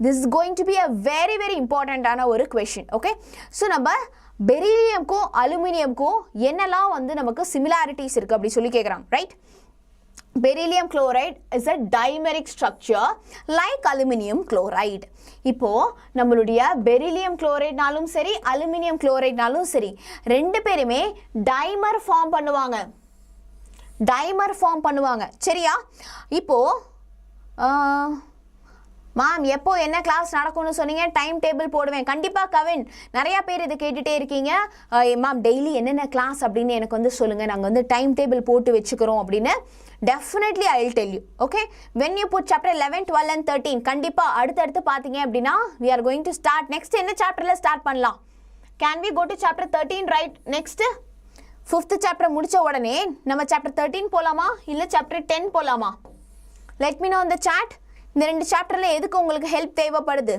This is going to be a very very இம்பார்ட்டண்ட்டான ஒரு கொஷின். ஓகே, ஸோ நம்ம பெரிலியம்க்கும் அலுமினியம்க்கும் என்னெல்லாம் வந்து நமக்கு சிமிலாரிட்டிஸ் இருக்குது அப்படி சொல்லி கேட்குறாங்க, right? Beryllium chloride is a dimeric structure like aluminum chloride. இப்போ நம்மளுடைய beryllium chlorideனாலும் சரி aluminum chlorideனாலும் சரி ரெண்டு பேருமே டைமர் ஃபார்ம் பண்ணுவாங்க. சரியா? இப்போ மேம் எப்போ என்ன கிளாஸ் நடக்கும்னு சொன்னீங்க? டைம் டேபிள் போடுவேன். கண்டிப்பாக கவின், நிறையா பேர் இதை கேட்டுகிட்டே இருக்கீங்க. மேம் டெய்லி என்னென்ன கிளாஸ் அப்படின்னு எனக்கு வந்து சொல்லுங்கள், நாங்கள் வந்து டைம் டேபிள் போட்டு வச்சுக்கிறோம் அப்படின்னு. Definitely I will tell you. Okay, when you put chapter 11, 12 and 13 கண்டிப்பா அடுத்து பார்த்தீங்க அப்படின்னா we are going to start. next என்ன chapterல start பண்ணலாம்? Can we go to chapter 13 right? next 5th chapter முடிச்ச உடனே நம்ம chapter 13 போலாமா இல்ல chapter 10 போலாமா? let me know in the chat. இந்த ரெண்டு சாப்டர்ல எதுக்கு உங்களுக்கு ஹெல்ப் தேவைப்படுது?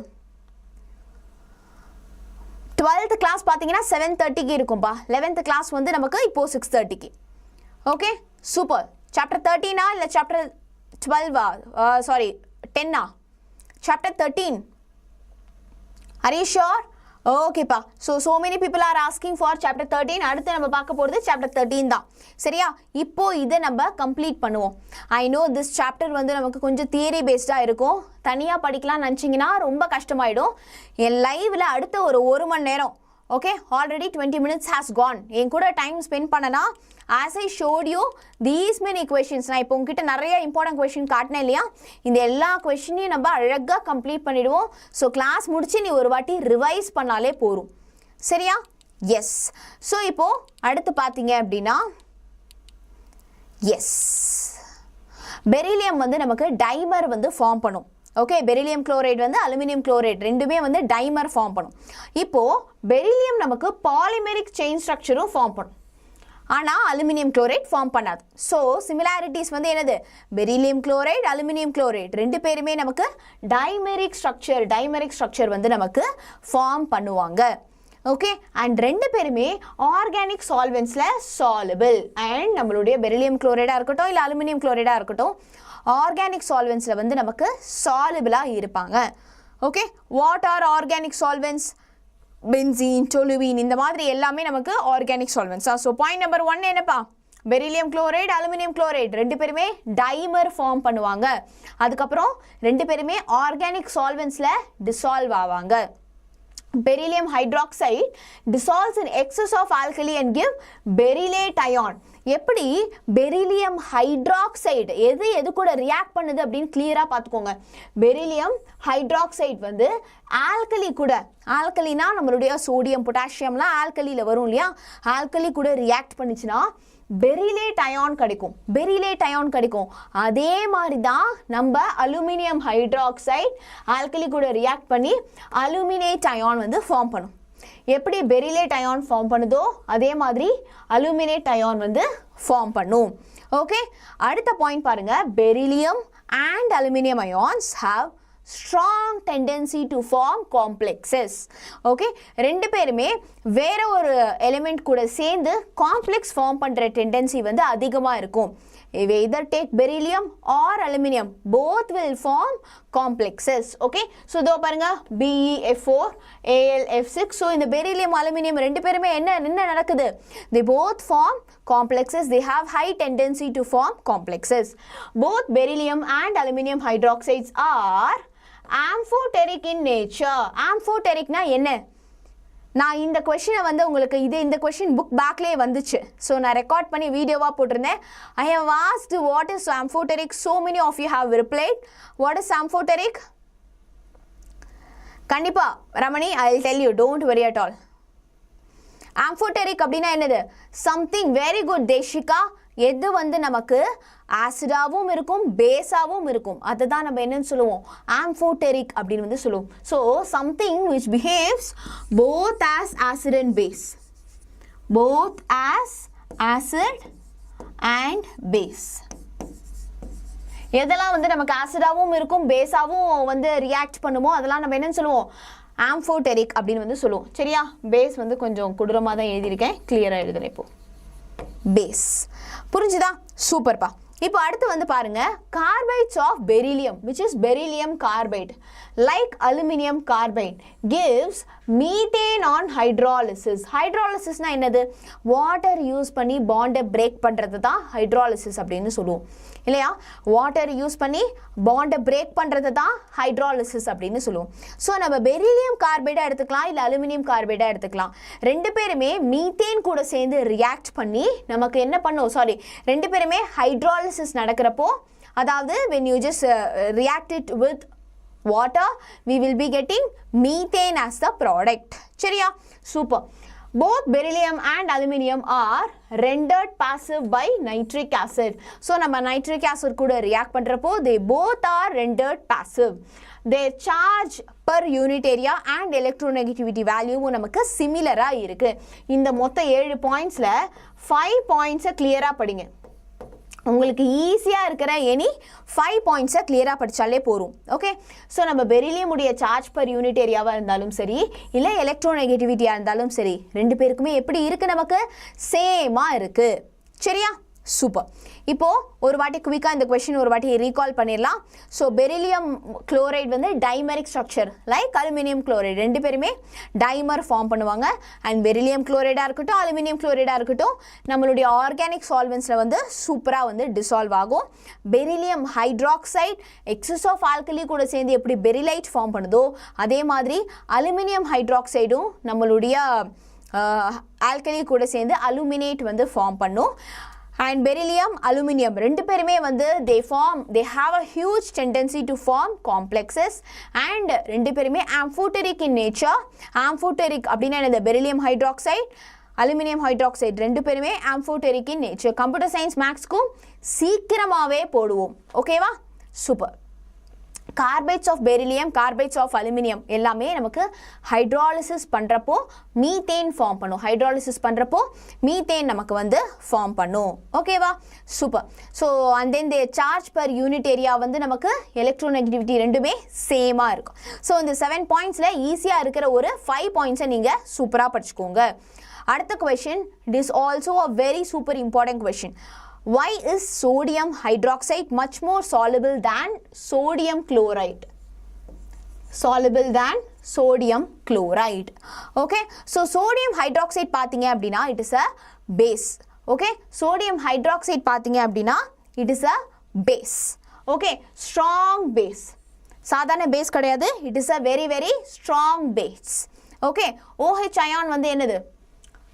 12th கிளாஸ் பார்த்தீங்கன்னா 7:30க்கு இருக்கும்பா. 11th கிளாஸ் வந்து நமக்கு இப்போ 6:30க்கு. Okay, super. சாப்டர் 13 இல்ல chapter 12 sorry 10 chapter 13. are you sure? okay pa, so many people are asking for chapter 13. அடுத்து நம்ம பார்க்க போறது chapter 13 தான். சரியா? இப்போ இதை நம்ம கம்ப்ளீட் பண்ணுவோம். I know this chapter வந்து நமக்கு கொஞ்சம் தியரி பேஸ்டா இருக்கும். தனியா படிக்கலாம் நினைச்சீங்கன்னா ரொம்ப கஷ்டமாயிடும். என் லைவ்ல அடுத்த ஒரு 1 மணி நேரம், okay, already 20 minutes has gone. என் கூட டைம் ஸ்பெண்ட் பண்ணனா as I showed you these many questions, நான் இப்போ உங்ககிட்ட நிறைய இம்பார்ட்டன்ட் கொஸ்டின் காட்டினேன் இல்லையா, இந்த எல்லா கொஸ்டினையும் நம்ம அழகாக கம்ப்ளீட் பண்ணிடுவோம். ஸோ கிளாஸ் முடிச்சு நீ ஒரு வாட்டி ரிவைஸ் பண்ணாலே போதும். சரியா? எஸ். ஸோ இப்போது அடுத்து பார்த்தீங்க அப்படின்னா எஸ், பெரிலியம் வந்து நமக்கு டைமர் வந்து ஃபார்ம் பண்ணும். ஓகே, பெரிலியம் குளோரைடு வந்து அலுமினியம் குளோரைடு ரெண்டுமே வந்து டைமர் ஃபார்ம் பண்ணும். இப்போது பெரிலியம் நமக்கு பாலிமெரிக் செயின் ஸ்ட்ரக்சரும் ஃபார்ம் பண்ணும், ஆனால் அலுமினியம் குளோரைட் ஃபார்ம் பண்ணாது. ஸோ சிமிலாரிட்டிஸ் வந்து என்னது? பெரிலியம் குளோரைடு அலுமினியம் குளோரைடு ரெண்டு பேருமே நமக்கு டைமெரிக் ஸ்ட்ரக்சர் வந்து நமக்கு ஃபார்ம் பண்ணுவாங்க. ஓகே, அண்ட் ரெண்டு பேருமே ஆர்கானிக் சால்வெண்ட்ஸில் சாலபிள். அண்ட் நம்மளுடைய பெரிலியம் குளோரைடாக இருக்கட்டும் இல்லை அலுமினியம் குளோரைடாக இருக்கட்டும், ஆர்கானிக் சால்வெண்ட்ஸில் வந்து நமக்கு சாலபிளாக இருப்பாங்க. Okay, what R organic solvents? Benzene, toluene, இந்த மாதிரி எல்லாமே நமக்கு organic solvents. So point number 1 என்னப்பா? பெரிலியம் குளோரைடு அலுமினியம் குளோரைடு ரெண்டு பேருமே டைமர் ஃபார்ம் பண்ணுவாங்க. அதுக்கப்புறம் ரெண்டு பேருமே ஆர்கானிக் சால்வெண்ட்ஸில் டிசால்வ் ஆவாங்க. Beryllium hydroxide dissolves in excess of alkali and give berylate ion. எப்படி பெரிலியம் ஹைட்ராக்சைடு எது கூட ரியாக்ட் பண்ணுது அப்படின்னு கிளியரா பார்த்துக்கோங்க. பெரிலியம் ஹைட்ராக்சைடு வந்து ஆல்கலி கூட, ஆல்கலினா நம்மளுடைய சோடியம் பொட்டாசியம்லாம் ஆல்கலியில் வரும் இல்லையா, ஆல்கலி கூட ரியாக்ட் பண்ணிச்சுன்னா பெரிலேட் அயான் கிடைக்கும். பெரிலேட் அயான் கிடைக்கும். அதே மாதிரி தான் நம்ம அலுமினியம் ஹைட்ராக்சைடு ஆல்கலி கூட ரியாக்ட் பண்ணி அலுமினேட் அயான் வந்து ஃபார்ம் பண்ணும். எப்படி பெரிலேட் அயான் ஃபார்ம் பண்ணுதோ அதே மாதிரி அலுமினேட் அயான் வந்து ஃபார்ம் பண்ணும். ஓகே, அடுத்த பாயிண்ட் பாருங்க. Beryllium and aluminium ions have strong tendency to form complexes. Okay, ரெண்டு பேருமே வேற ஒரு எலிமெண்ட் கூட சேர்ந்து காம்ப்ளெக்ஸ் ஃபார்ம் பண்ற டெண்டன்சி வந்து அதிகமா இருக்கும். If either take beryllium or aluminum, both will form complexes. Okay, so இதோ பாருங்க BeF4 AlF6. so இந்த beryllium aluminum ரெண்டு பேருமே என்ன நடக்குது? They both form complexes. They have high tendency to form complexes. Both beryllium and aluminum hydroxides are amphoteric in nature. Amphoteric na என்ன? நான் இந்த क्वेश्चन வந்து உங்களுக்கு இந்த क्वेश्चन book backலயே வந்துச்சு. So நான் ரெக்கார்ட் பண்ணி வீடியோவா போட்டுருந்தேன். I have asked what is amphoteric. So many of you have replied. What is amphoteric? கண்டிப்பா Ramani, I will tell you, don't worry at all. Amphoteric அப்படினா என்னது? Something very good. தேஷிகா, எது வந்து நமக்கு ஆசிடாவும் இருக்கும் பேஸாவும் இருக்கும் அதுதான் நம்ம என்னன்னு சொல்லுவோம்? amphoteric அப்படின்னு வந்து சொல்லுவோம். So something which behaves both as acid and base. Both as acid and base. எதெல்லாம் வந்து நமக்கு ஆசிடாவும் இருக்கும் பேஸாவும் வந்து ரியாக்ட் பண்ணுமோ அதெல்லாம் நம்ம என்னன்னு சொல்லுவோம்? amphoteric அப்படின்னு வந்து சொல்லுவோம். சரியா? பேஸ் வந்து கொஞ்சம் கொடூரமா தான் எழுதியிருக்கேன், கிளியரா எழுதுறேன். இப்போ பேஸ் புரிஞ்சுதா? சூப்பர்ப்பா. இப்போ அடுத்து வந்து பாருங்க, carbides of beryllium, which is beryllium carbide, like aluminum carbide, gives methane on hydrolysis. Hydrolysis na என்னது? water யூஸ் பண்ணி பாண்டை பிரேக் பண்றது தான் hydrolysis அப்படின்னு சொல்லுவோம் இல்லையா? வாட்டர் யூஸ் பண்ணி பாண்டை பிரேக் பண்றது தான் ஹைட்ராலிசிஸ் அப்படின்னு சொல்லுவோம். ஸோ நம்ம பெரிலியம் கார்பைடா எடுத்துக்கலாம், இல்லை அலுமினியம் கார்பைடா எடுத்துக்கலாம். ரெண்டு பேருமே மீத்தேன் கூட சேர்ந்து ரியாக்ட் பண்ணி நமக்கு என்ன பண்ணும்? சாரி, ரெண்டு பேருமே ஹைட்ராலிசிஸ் நடக்கிறப்போ, அதாவது when you just react it with water, we will be getting methane as the product. சரியா? Super. Both beryllium and aluminum are rendered passive by nitric acid. So நம்ம nitric acid கூட react பண்றப்போ they both are rendered passive. Their charge per unit area and electronegativity value நமக்கு சிமிலரா இருக்கு. இந்த மொத்த 7 பாயிண்ட்ஸ்ல 5 பாயிண்ட்ஸை கிளியரா படிங்க. உங்களுக்கு ஈஸியாக இருக்கிற எனி 5 பாயிண்ட்ஸை கிளியராக படித்தாலே போகும். ஓகே, ஸோ நம்ம பெரிலியம் உடைய சார்ஜ் பர் யூனிட் ஏரியாவாக இருந்தாலும் சரி, இல்லை எலக்ட்ரோநெகட்டிவிட்டியாக இருந்தாலும் சரி, ரெண்டு பேருக்குமே எப்படி இருக்குது? நமக்கு சேமாக இருக்குது. சரியா? சூப்பர். இப்போது ஒரு வாட்டி குவிக்காக இந்த கொஸ்டின் ஒரு வாட்டி ரீகால் பண்ணிடலாம். ஸோ பெரிலியம் குளோரைட் வந்து டைமரிக் ஸ்ட்ரக்சர் லைக் அலுமினியம் குளோரைடு, ரெண்டு பேருமே டைமர் ஃபார்ம் பண்ணுவாங்க. அண்ட் பெரிலியம் குளோரைடாக இருக்கட்டும் அலுமினியம் குளோரைடாக இருக்கட்டும் நம்மளுடைய ஆர்கானிக் சால்வெண்ட்ஸில் வந்து சூப்பராக வந்து டிசால்வ் ஆகும். Beryllium hydroxide excess of alkali கூட சேர்ந்து எப்படி பெரிலைட் ஃபார்ம் பண்ணுதோ அதே மாதிரி அலுமினியம் ஹைட்ராக்சைடும் நம்மளுடைய ஆல்கலி கூட சேர்ந்து அலுமினேட் வந்து ஃபார்ம் பண்ணும். And beryllium, aluminum ரெண்டு பேருமே வந்து they have a huge tendency to form complexes and ரெண்டு பேருமே amphoteric in nature. Amphoteric அப்படின்னா என்னது? beryllium hydroxide, aluminum hydroxide ரெண்டு பேருமே amphoteric in nature. computer science mathsக்கும் சீக்கிரமாவே போடுவோம். ஓகேவா? Super. carbides of beryllium, carbides of aluminum எல்லாமே நமக்கு ஹைட்ராலிசிஸ் பண்ணுறப்போ மீத்தேன் ஃபார்ம் பண்ணும். ஹைட்ராலிசிஸ் பண்ணுறப்போ மீத்தேன் நமக்கு வந்து ஃபார்ம் பண்ணும். ஓகேவா? Super. So and then the charge per unit area வந்து நமக்கு எலக்ட்ரோநெகட்டிவிட்டி ரெண்டுமே சேமாக இருக்கும். ஸோ இந்த 7 பாயிண்ட்ஸில் ஈஸியாக இருக்கிற ஒரு 5 பாயிண்ட்ஸை நீங்கள் சூப்பராக படிச்சுக்கோங்க. அடுத்த question, it is also a very super important question. Why is sodium hydroxide much more soluble than sodium chloride? Soluble than sodium chloride. Okay, so sodium hydroxide பார்த்தீங்க அப்படின்னா it is a base. Okay sodium hydroxide பார்த்தீங்க அப்படின்னா it is a base okay strong base சாதாரண base கிடையாது it is a very very strong base okay OH ion வந்து என்னது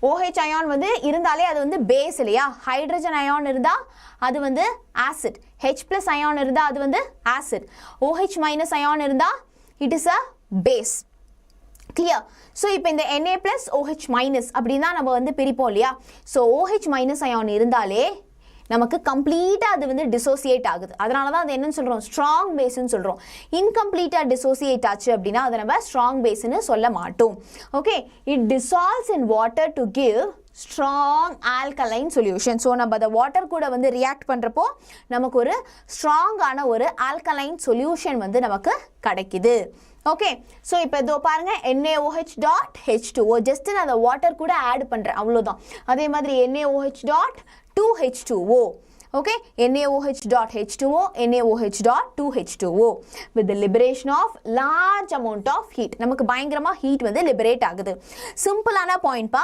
OH ion வந்து இருந்தாலே அது வந்து பேஸ் இல்லையா ஹைட்ரஜன் அயான் இருந்தால் அது வந்து ஆசிட் H+ அயான் இருந்தால் அது வந்து ஆசிட் OH- அயான் இருந்தால் it is a base clear so இப்போ இந்த Na+ OH- அப்படினா நம்ம வந்து பிரிப்போம் இல்லையா so OH- அயான் இருந்தாலே நமக்கு கம்ப்ளீட்டா அது வந்து டிசோசியேட் ஆகுது அதனால தான் அது என்னன்னு சொல்றோம் ஸ்ட்ராங் பேஸ்னு சொல்றோம் இன்கம்ப்ளீட்டா டிசோசியேட் ஆச்சு அப்படினா அத நம்ம ஸ்ட்ராங் பேஸ்னு சொல்ல மாட்டோம் okay it dissolves in water to give strong alkaline solution so நம்ம the water கூட வந்து ரியாக்ட் பண்றப்போ நமக்கு ஒரு ஸ்ட்ராங்கான ஒரு alkaline solution வந்து நமக்கு கிடைக்குது ஓகே சோ இப்போ இதோ பாருங்க NaOH.H2O ஜஸ்ட் நான் அந்த வாட்டர் கூட ஆட் பண்றேன் அவ்வளவுதான் அதே மாதிரி NaOH.2H2O okay NaOH.H2O NaOH.2H2O with the liberation of large amount of heat நமக்கு பயங்கரமா ஹீட் வந்து லிபரேட் ஆகுது சிம்பிளான பாயிண்ட் பா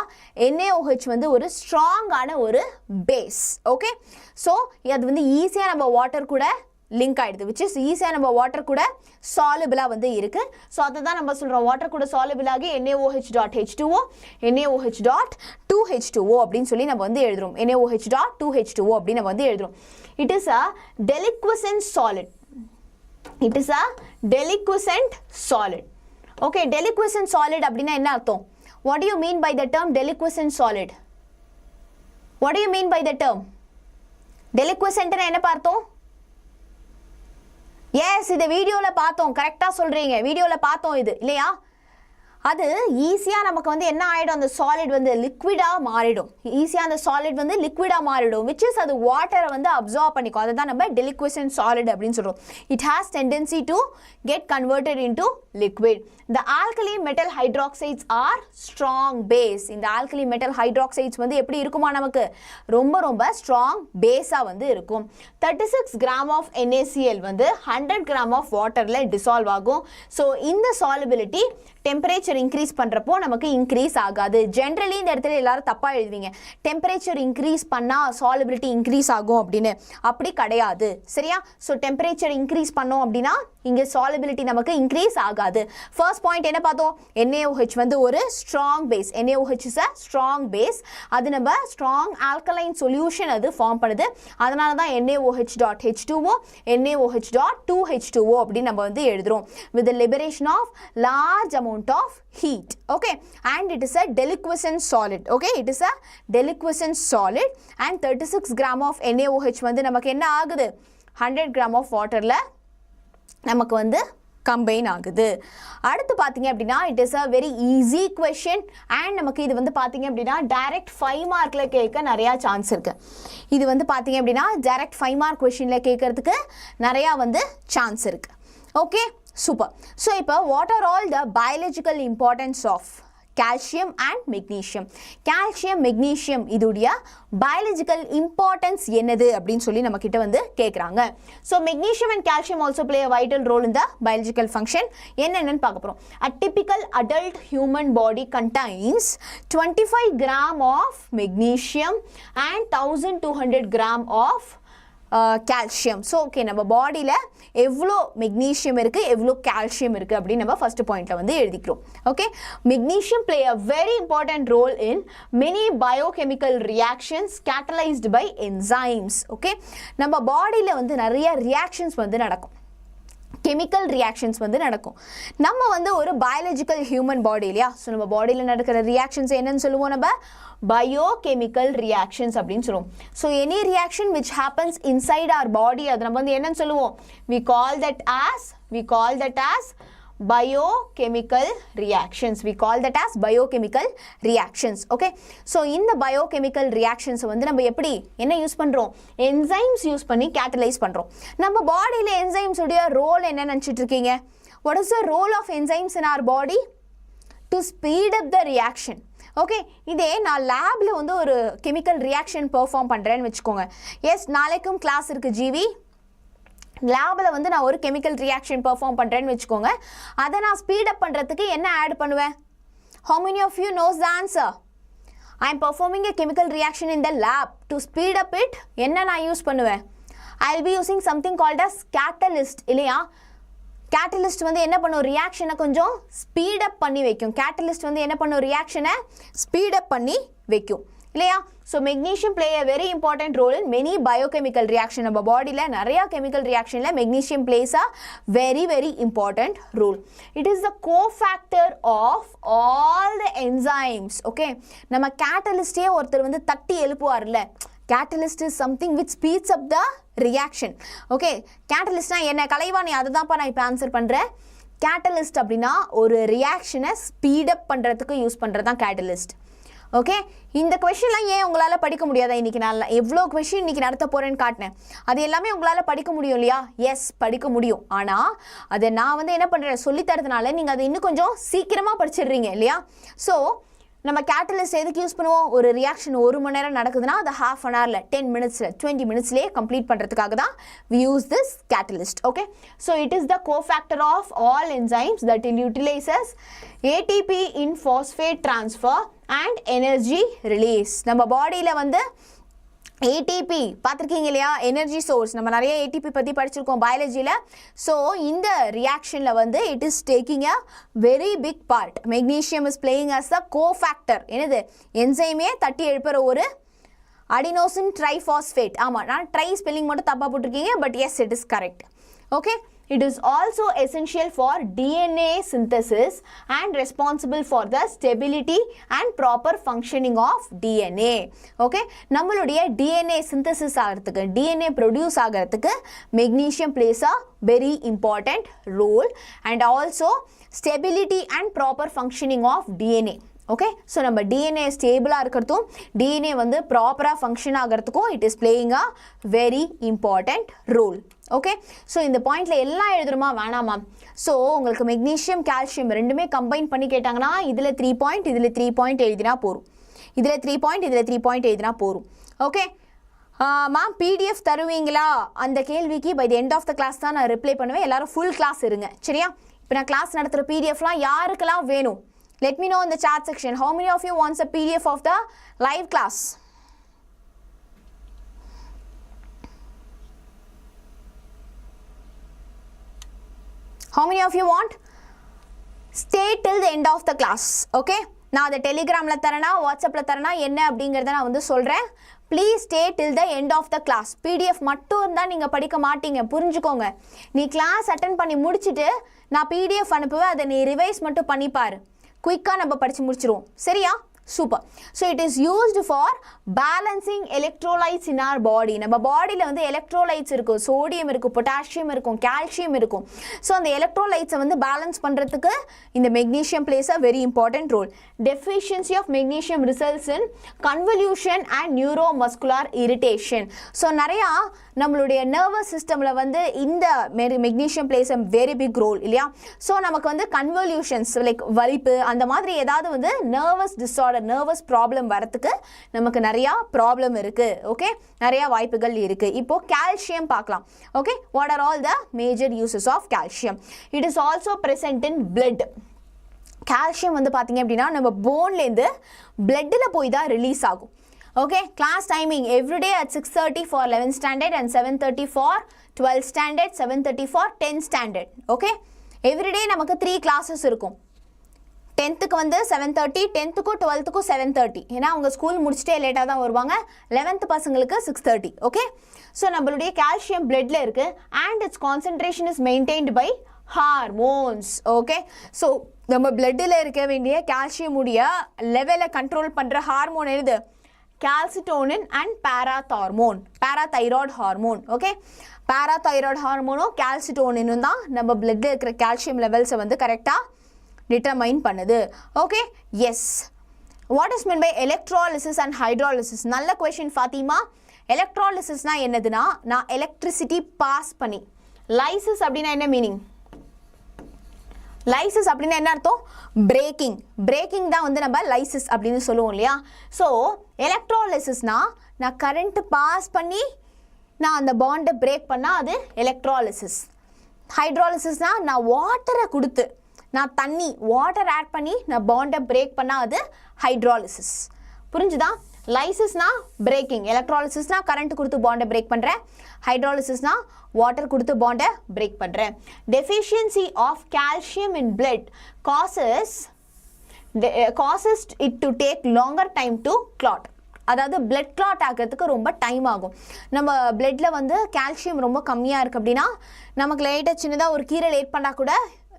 NaOH வந்து ஒரு ஸ்ட்ராங்கான ஒரு பேஸ் ஓகே சோ இது வந்து ஈஸியா நம்ம வாட்டர் கூட லிங்க் ஆயிடுது which is ஈஸியா நம்ம வாட்டர் கூட soluble-ஆ வந்து இருக்கு சோ அத தான் நம்ம சொல்றோம் வாட்டர் கூட soluble ஆகி NaOH.H2O NaOH.2H2O அப்படினு சொல்லி நம்ம வந்து எழுதுறோம் NaOH.2H2O அப்படி நம்ம வந்து எழுதுறோம் it is a deliquescent solid it is a deliquescent solid okay deliquescent solid அப்படினா என்ன அர்த்தம் what do you mean by the term deliquescent solid what do you mean by the term deliquescent னா என்ன பார்த்தோம் yes இந்த வீடியோல பார்த்தோம் கரெக்ட்டா சொல்றீங்க வீடியோல பார்த்தோம் இது இல்லையா அது ஈஸியா நமக்கு வந்து என்ன ஆயிடும் அந்த சாலிட் வந்து லிக்விடா மாறிடும் ஈஸியா அந்த சாலிட் வந்து லிக்விடா மாறிடும் which is அது வாட்டரை வந்து அப்சார்ப் பண்ணிக்கும் அத தான் நம்ம deliquescent solid அப்படினு சொல்றோம் it has tendency to get converted into liquid the alkali metal hydroxides are strong base இந்த alkali metal hydroxides வந்து எப்படி இருக்குமா நமக்கு ரொம்ப ரொம்ப strong base-ஆ வந்து இருக்கும் 36 gram of NaCl வந்து 100 gram of waterல dissolve ஆகும் so இந்த solubility temperature increase பண்றப்போ நமக்கு increase ஆகாது generally இந்த இடத்துல எல்லாரும் தப்பா எழுதுவீங்க temperature increase பண்ணா solubility increase ஆகும் அப்படினு அப்படி கிடையாது சரியா so temperature increase பண்ணோம் அப்படினா இங்க solubility நமக்கு increase ஆகாது first point என்ன பார்த்தோம் NaOH வந்து ஒரு strong base NaOH is a strong base அது நம்ம strong alkaline solution அது ஃபார்ம் பண்ணுது அதனால தான் NaOH.H2O NaOH.2H2O அப்படி நம்ம வந்து எழுதுறோம் with the liberation of large amount of heat okay and it is a deliquescent solid okay it is a deliquescent solid and 36 gram of NaOH வந்து நமக்கு என்ன ஆகுது 100 gram of waterல நமக்கு வந்து combine ஆகுது அடுத்து பாத்தீங்க அப்படினா it is a very easy question and நமக்கு இது வந்து பாத்தீங்க அப்படினா direct 5 மார்க்ல கேட்க நிறைய சான்ஸ் இருக்கு இது வந்து பாத்தீங்க அப்படினா direct 5 மார்க் questionல கேட்கிறதுக்கு நிறைய வந்து சான்ஸ் இருக்கு okay super so இப்போ what are all the biological importance of calcium and magnesium calcium magnesium இதுடைய biological importance என்னது அப்படினு சொல்லி நம்ம கிட்ட வந்து கேக்குறாங்க so magnesium and calcium also play a vital role in the biological function என்னன்னு பார்க்க போறோம் a typical adult human body contains 25 gram of magnesium and 1200 gram of calcium so okay நம்ம பாடியில எவ்வளவு magnesium இருக்கு எவ்வளவு calcium இருக்கு அப்படி நம்ம ஃபர்ஸ்ட் பாயிண்ட்ல வந்து எழுதிக்கிறோம் okay magnesium play a very important role in many biochemical reactions catalyzed by enzymes okay நம்ம பாடியில வந்து நிறைய reactions வந்து நடக்கும் chemical reactions வந்து நடக்கும் நம்ம வந்து ஒரு biological human body இல்லையா சோ நம்ம பாடியில நடக்கிற reactions என்னன்னு சொல்லுவோம் நம்ம biochemical reactions அப்படினு சொல்லுவோம் so any reaction which happens inside our body அது நம்ம வந்து என்னன்னு சொல்லுவோம் we call that as biochemical reactions we call that as biochemical reactions okay so இந்த biochemical reactions வந்து நம்ம எப்படி என்ன யூஸ் பண்றோம் enzymes யூஸ் பண்ணி catalyze பண்றோம் நம்ம பாடியில enzymes உடைய ரோல் என்ன நினைச்சிட்டு இருக்கீங்க what is the role of enzymes in our body to speed up the reaction okay இதே நான் லேப்ல வந்து ஒரு கெமிக்கல் ரியாக்ஷன் பெர்ஃபார்ம் பண்றேன்னு வெச்சுக்கோங்க எஸ் நாளைக்கும் கிளாஸ் இருக்கு ஜிவி லேப்ல வந்து நான் ஒரு கெமிக்கல் ரியாக்ஷன் பெர்ஃபார்ம் பண்றேன்னு வெச்சுக்கோங்க அத நான் ஸ்பீட் அப் பண்றதுக்கு என்ன ஆட் பண்ணுவேன் how many of you knows the answer I am performing a chemical reaction in the lab. To speed up it, என்ன நான் யூஸ் பண்ணுவேன்? I will be using something called as catalyst. இல்லையா? Catalyst வந்து என்ன பண்ணும்? ரியாக்ஷனை கொஞ்சம் ஸ்பீட் அப் பண்ணி வைக்கும். Catalyst வந்து என்ன பண்ணும்? ரியாக்ஷனை ஸ்பீட் அப் பண்ணி வைக்கும். இல்லையா? So magnesium play a very important role in many biochemical reaction. நம்ம பாடியில் நிறைய chemical reactionல magnesium plays a very important role. It is the cofactor of all the enzymes. Okay, நம்ம catalystே ஒருத்தர் வந்து தட்டி எழுப்புவார்ல. Catalyst is something which speeds up the reaction. Okay, catalystனா என்ன? கலைவா நீ அதுதான்ப்பா நான் இப்போ ஆன்சர் பண்ணுறேன். Catalyst அப்படின்னா ஒரு ரியாக்ஷனை ஸ்பீட் அப் பண்ணுறதுக்கு யூஸ் பண்ணுறது தான் catalyst. ஓகே, இந்த கொஷின்லாம் ஏன் உங்களால் படிக்க முடியாதா? இன்றைக்கி நான் எவ்வளோ கொஷின் இன்றைக்கி நடத்த போகிறேன்னு காட்டினேன். அது எல்லாமே உங்களால் படிக்க முடியும் இல்லையா? எஸ், படிக்க முடியும். ஆனால் அதை நான் வந்து என்ன பண்ணுறேன் சொல்லித்தரதுனால நீங்கள் அதை இன்னும் கொஞ்சம் சீக்கிரமாக படிச்சிடுறீங்க இல்லையா? ஸோ நம்ம கேட்டலிஸ்ட் எதுக்கு யூஸ் பண்ணுவோம்? ஒரு ரியாக்ஷன் 1 மணி நேரம் நடக்குதுன்னா அது ½ an hourல 10 minutesல 20 minutesலேயே கம்ப்ளீட் பண்ணுறதுக்காக தான் we use this catalyst. Okay, so it is the cofactor of all enzymes that utilizes ATP in phosphate transfer and energy release. நம்ம பாடியில் வந்து ATP பார்த்துருக்கீங்க இல்லையா? Energy source. நம்ம நிறைய ATP பற்றி படிச்சிருக்கோம் பயாலஜியில். ஸோ இந்த ரியாக்ஷனில் வந்து it is taking a very big part. Magnesium is playing as a cofactor. என்னது? என்சைமே தட்டி எழுப்புற ஒரு அடினோசின் ட்ரைஃபாஸ்பேட். ஆமாம், நான் ட்ரை ஸ்பெல்லிங் மட்டும் தப்பாக போட்டிருக்கீங்க, but yes, it is correct. Okay, it is also essential for DNA synthesis and responsible for the stability and proper functioning of DNA. Okay, நம்மளுடைய DNA synthesis ஆகிறதுக்கு, DNA produce ஆகிறதுக்கு magnesium plays a very important role, and also stability and proper functioning of DNA. Okay, so நம்ம DNA ஸ்டேபிளாக இருக்கிறதும் DNA வந்து ப்ராப்பராக function ஆகிறதுக்கும் it is playing a very important role. Okay, so இந்த பாயிண்டில் எல்லாம் எழுதுணுமா வேணாமா? ஸோ உங்களுக்கு மெக்னீஷியம் கால்சியம் ரெண்டுமே கம்பைன் பண்ணி கேட்டாங்கன்னா இதில் 3 பாயிண்ட் இதில் 3 பாயிண்ட் எழுதினா போகும். இதில் 3 பாயிண்ட் இதில் 3 பாயிண்ட் எழுதினா போகும். ஓகே மேம், பிடிஎஃப் தருவீங்களா? அந்த கேள்விக்கு by the end of the class தான் நான் ரிப்ளை பண்ணுவேன். எல்லாரும் ஃபுல் கிளாஸ் இருங்க, சரியா? இப்போ நான் கிளாஸ் நடத்துகிற பிடிஎஃப்லாம் யாருக்கெல்லாம் வேணும்? Let me know in the chat section. How many of you wants a PDF of the live class? How many of you want? Stay till the end of the class. Okay? நான் அதை டெலிகிராமில் தரேனா வாட்ஸ்அப்பில் தரேனா என்ன அப்படிங்கிறத நான் வந்து சொல்கிறேன். Please stay till the end of the class. PDF மட்டும் இருந்தால் நீங்கள் படிக்க மாட்டீங்க, புரிஞ்சுக்கோங்க. நீ கிளாஸ் அட்டன் பண்ணி முடிச்சுட்டு நான் பிடிஎஃப் அனுப்புவேன், அதை நீ ரிவைஸ் மட்டும் பண்ணிப்பார். குயிக்காக நம்ம படித்து முடிச்சிருவோம், சரியா? Super. So it is used for balancing electrolytes in our body. நம்ம பாடியில் வந்து எலக்ட்ரோலைட்ஸ் இருக்கும், சோடியம் இருக்கும், பொட்டாசியம் இருக்கும், கால்சியம் இருக்கும். ஸோ அந்த எலக்ட்ரோலைட்ஸை வந்து பேலன்ஸ் பண்ணுறதுக்கு இந்த magnesium plays a very important role. Deficiency of magnesium results in convulsion and neuromuscular irritation. So நிறையா நம்மளுடைய நர்வஸ் சிஸ்டமில் வந்து இந்த magnesium plays a very big role இல்லையா? ஸோ நமக்கு வந்து கன்வல்யூஷன்ஸ் லைக் வலிப்பு அந்த மாதிரி ஏதாவது வந்து நர்வஸ் டிஸார்டர், நர்வஸ் ப்ராப்ளம் வரத்துக்கு நமக்கு நிறையா ப்ராப்ளம் இருக்குது. ஓகே, நிறையா வாய்ப்புகள் இருக்குது. இப்போது கால்சியம் பார்க்கலாம். Okay, what are all the major uses of calcium? It is also present in blood. Calcium வந்து பார்த்தீங்க அப்படின்னா நம்ம போன்லேருந்து பிளட்டில் போய் தான் ரிலீஸ் ஆகும். Okay, class timing every day at 6:30 for 11th standard and 7:30 for 12th standard, 7:30 for 10th standard. Okay, every day நமக்கு 3 classes இருக்கும். 10th வந்து 7:30, 10th 12th 7:30. ஏன்னா அவங்க ஸ்கூல் முடிச்சுட்டே லேட்டாக தான் வருவாங்க. 11th பசங்களுக்கு 6:30. ஓகே, ஸோ நம்மளுடைய கால்சியம் பிளட்ல இருக்கு and its concentration is maintained by hormones. Okay, so நம்ம பிளட்டில் இருக்க வேண்டிய கால்சியம் உடைய லெவலை கண்ட்ரோல் பண்ணுற ஹார்மோன் எது? calcitonin and parathyroid hormone. Okay, parathyroid hormone calcitonin தான் நம்ம bloodல இருக்கிற calcium levels வந்து கரெக்டா determine பண்ணுது. Okay, yes. What is meant by electrolysis and hydrolysis? நல்ல question ஃபாத்திமா. electrolysis னா என்னதுன்னா நான் electricity pass பண்ணி. lysis அப்படினா என்ன meaning? லைசிஸ் அப்படின்னா என்ன அர்த்தம்? பிரேக்கிங். பிரேக்கிங் தான் வந்து நம்ம லைசிஸ் அப்படின்னு சொல்லுவோம் இல்லையா? ஸோ எலக்ட்ராலிசிஸ்னா நான் கரண்ட் பாஸ் பண்ணி நான் அந்த பாண்டை பிரேக் பண்ணால் அது எலக்ட்ராலிசிஸ். ஹைட்ராலிசிஸ்னால் நான் வாட்டரை கொடுத்து நான் தண்ணி வாட்டர் ஆட் பண்ணி நான் பாண்டை பிரேக் பண்ணால் அது ஹைட்ராலிசிஸ். புரிஞ்சுதா? லைசிஸ்னா பிரேக்கிங், எலக்ட்ராலிசிஸ்னா கரண்ட் கொடுத்து பாண்டை பிரேக் பண்ணுறேன், ஹைட்ராலிசிஸ்னா வாட்டர் கொடுத்து பாண்டை பிரேக் பண்ணுறேன். Deficiency of calcium in blood causes it to take longer time to clot. அதாவது பிளட் கிளாட் ஆகிறதுக்கு ரொம்ப டைம் ஆகும். நம்ம பிளட்ல வந்து கால்சியம் ரொம்ப கம்மியாக இருக்குது அப்படின்னா நமக்கு லைட்டாக சின்னதாக ஒரு கீரல் ஏற்பட்டால் கூட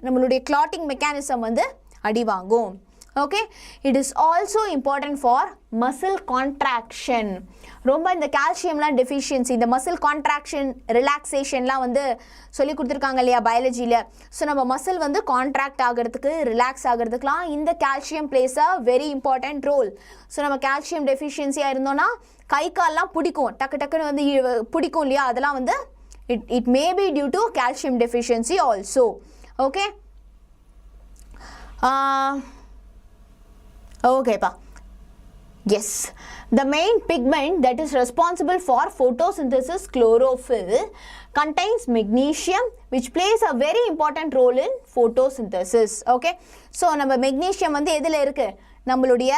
நம்மளுடைய கிளாட்டிங் மெக்கானிசம் வந்து அடி வாங்கும். Okay, it is also important for muscle contraction. ரொம்ப இந்த கால்சியம்லாம் டெஃபிஷியன்சி, இந்த மசில் கான்ட்ராக்ஷன் ரிலாக்ஸேஷன்லாம் வந்து சொல்லி கொடுத்துருக்காங்க இல்லையா பயாலஜியில். ஸோ நம்ம மசில் வந்து கான்ட்ராக்ட் ஆகிறதுக்கு ரிலாக்ஸ் ஆகிறதுக்குலாம் இந்த calcium plays a very important role. So நம்ம கால்சியம் டெஃபிஷியன்சியாக இருந்தோன்னா கை கால்லாம் பிடிக்கும், டக்குன்னு வந்து பிடிக்கும் இல்லையா, அதெல்லாம் வந்து it may be due to calcium deficiency also. Okay, okay pa. Yes, the main pigment that is responsible for photosynthesis, chlorophyll, contains magnesium, which plays a very important role in photosynthesis. Okay, so நம்ம magnesium வந்து எதில் இருக்கு? நம்மளுடைய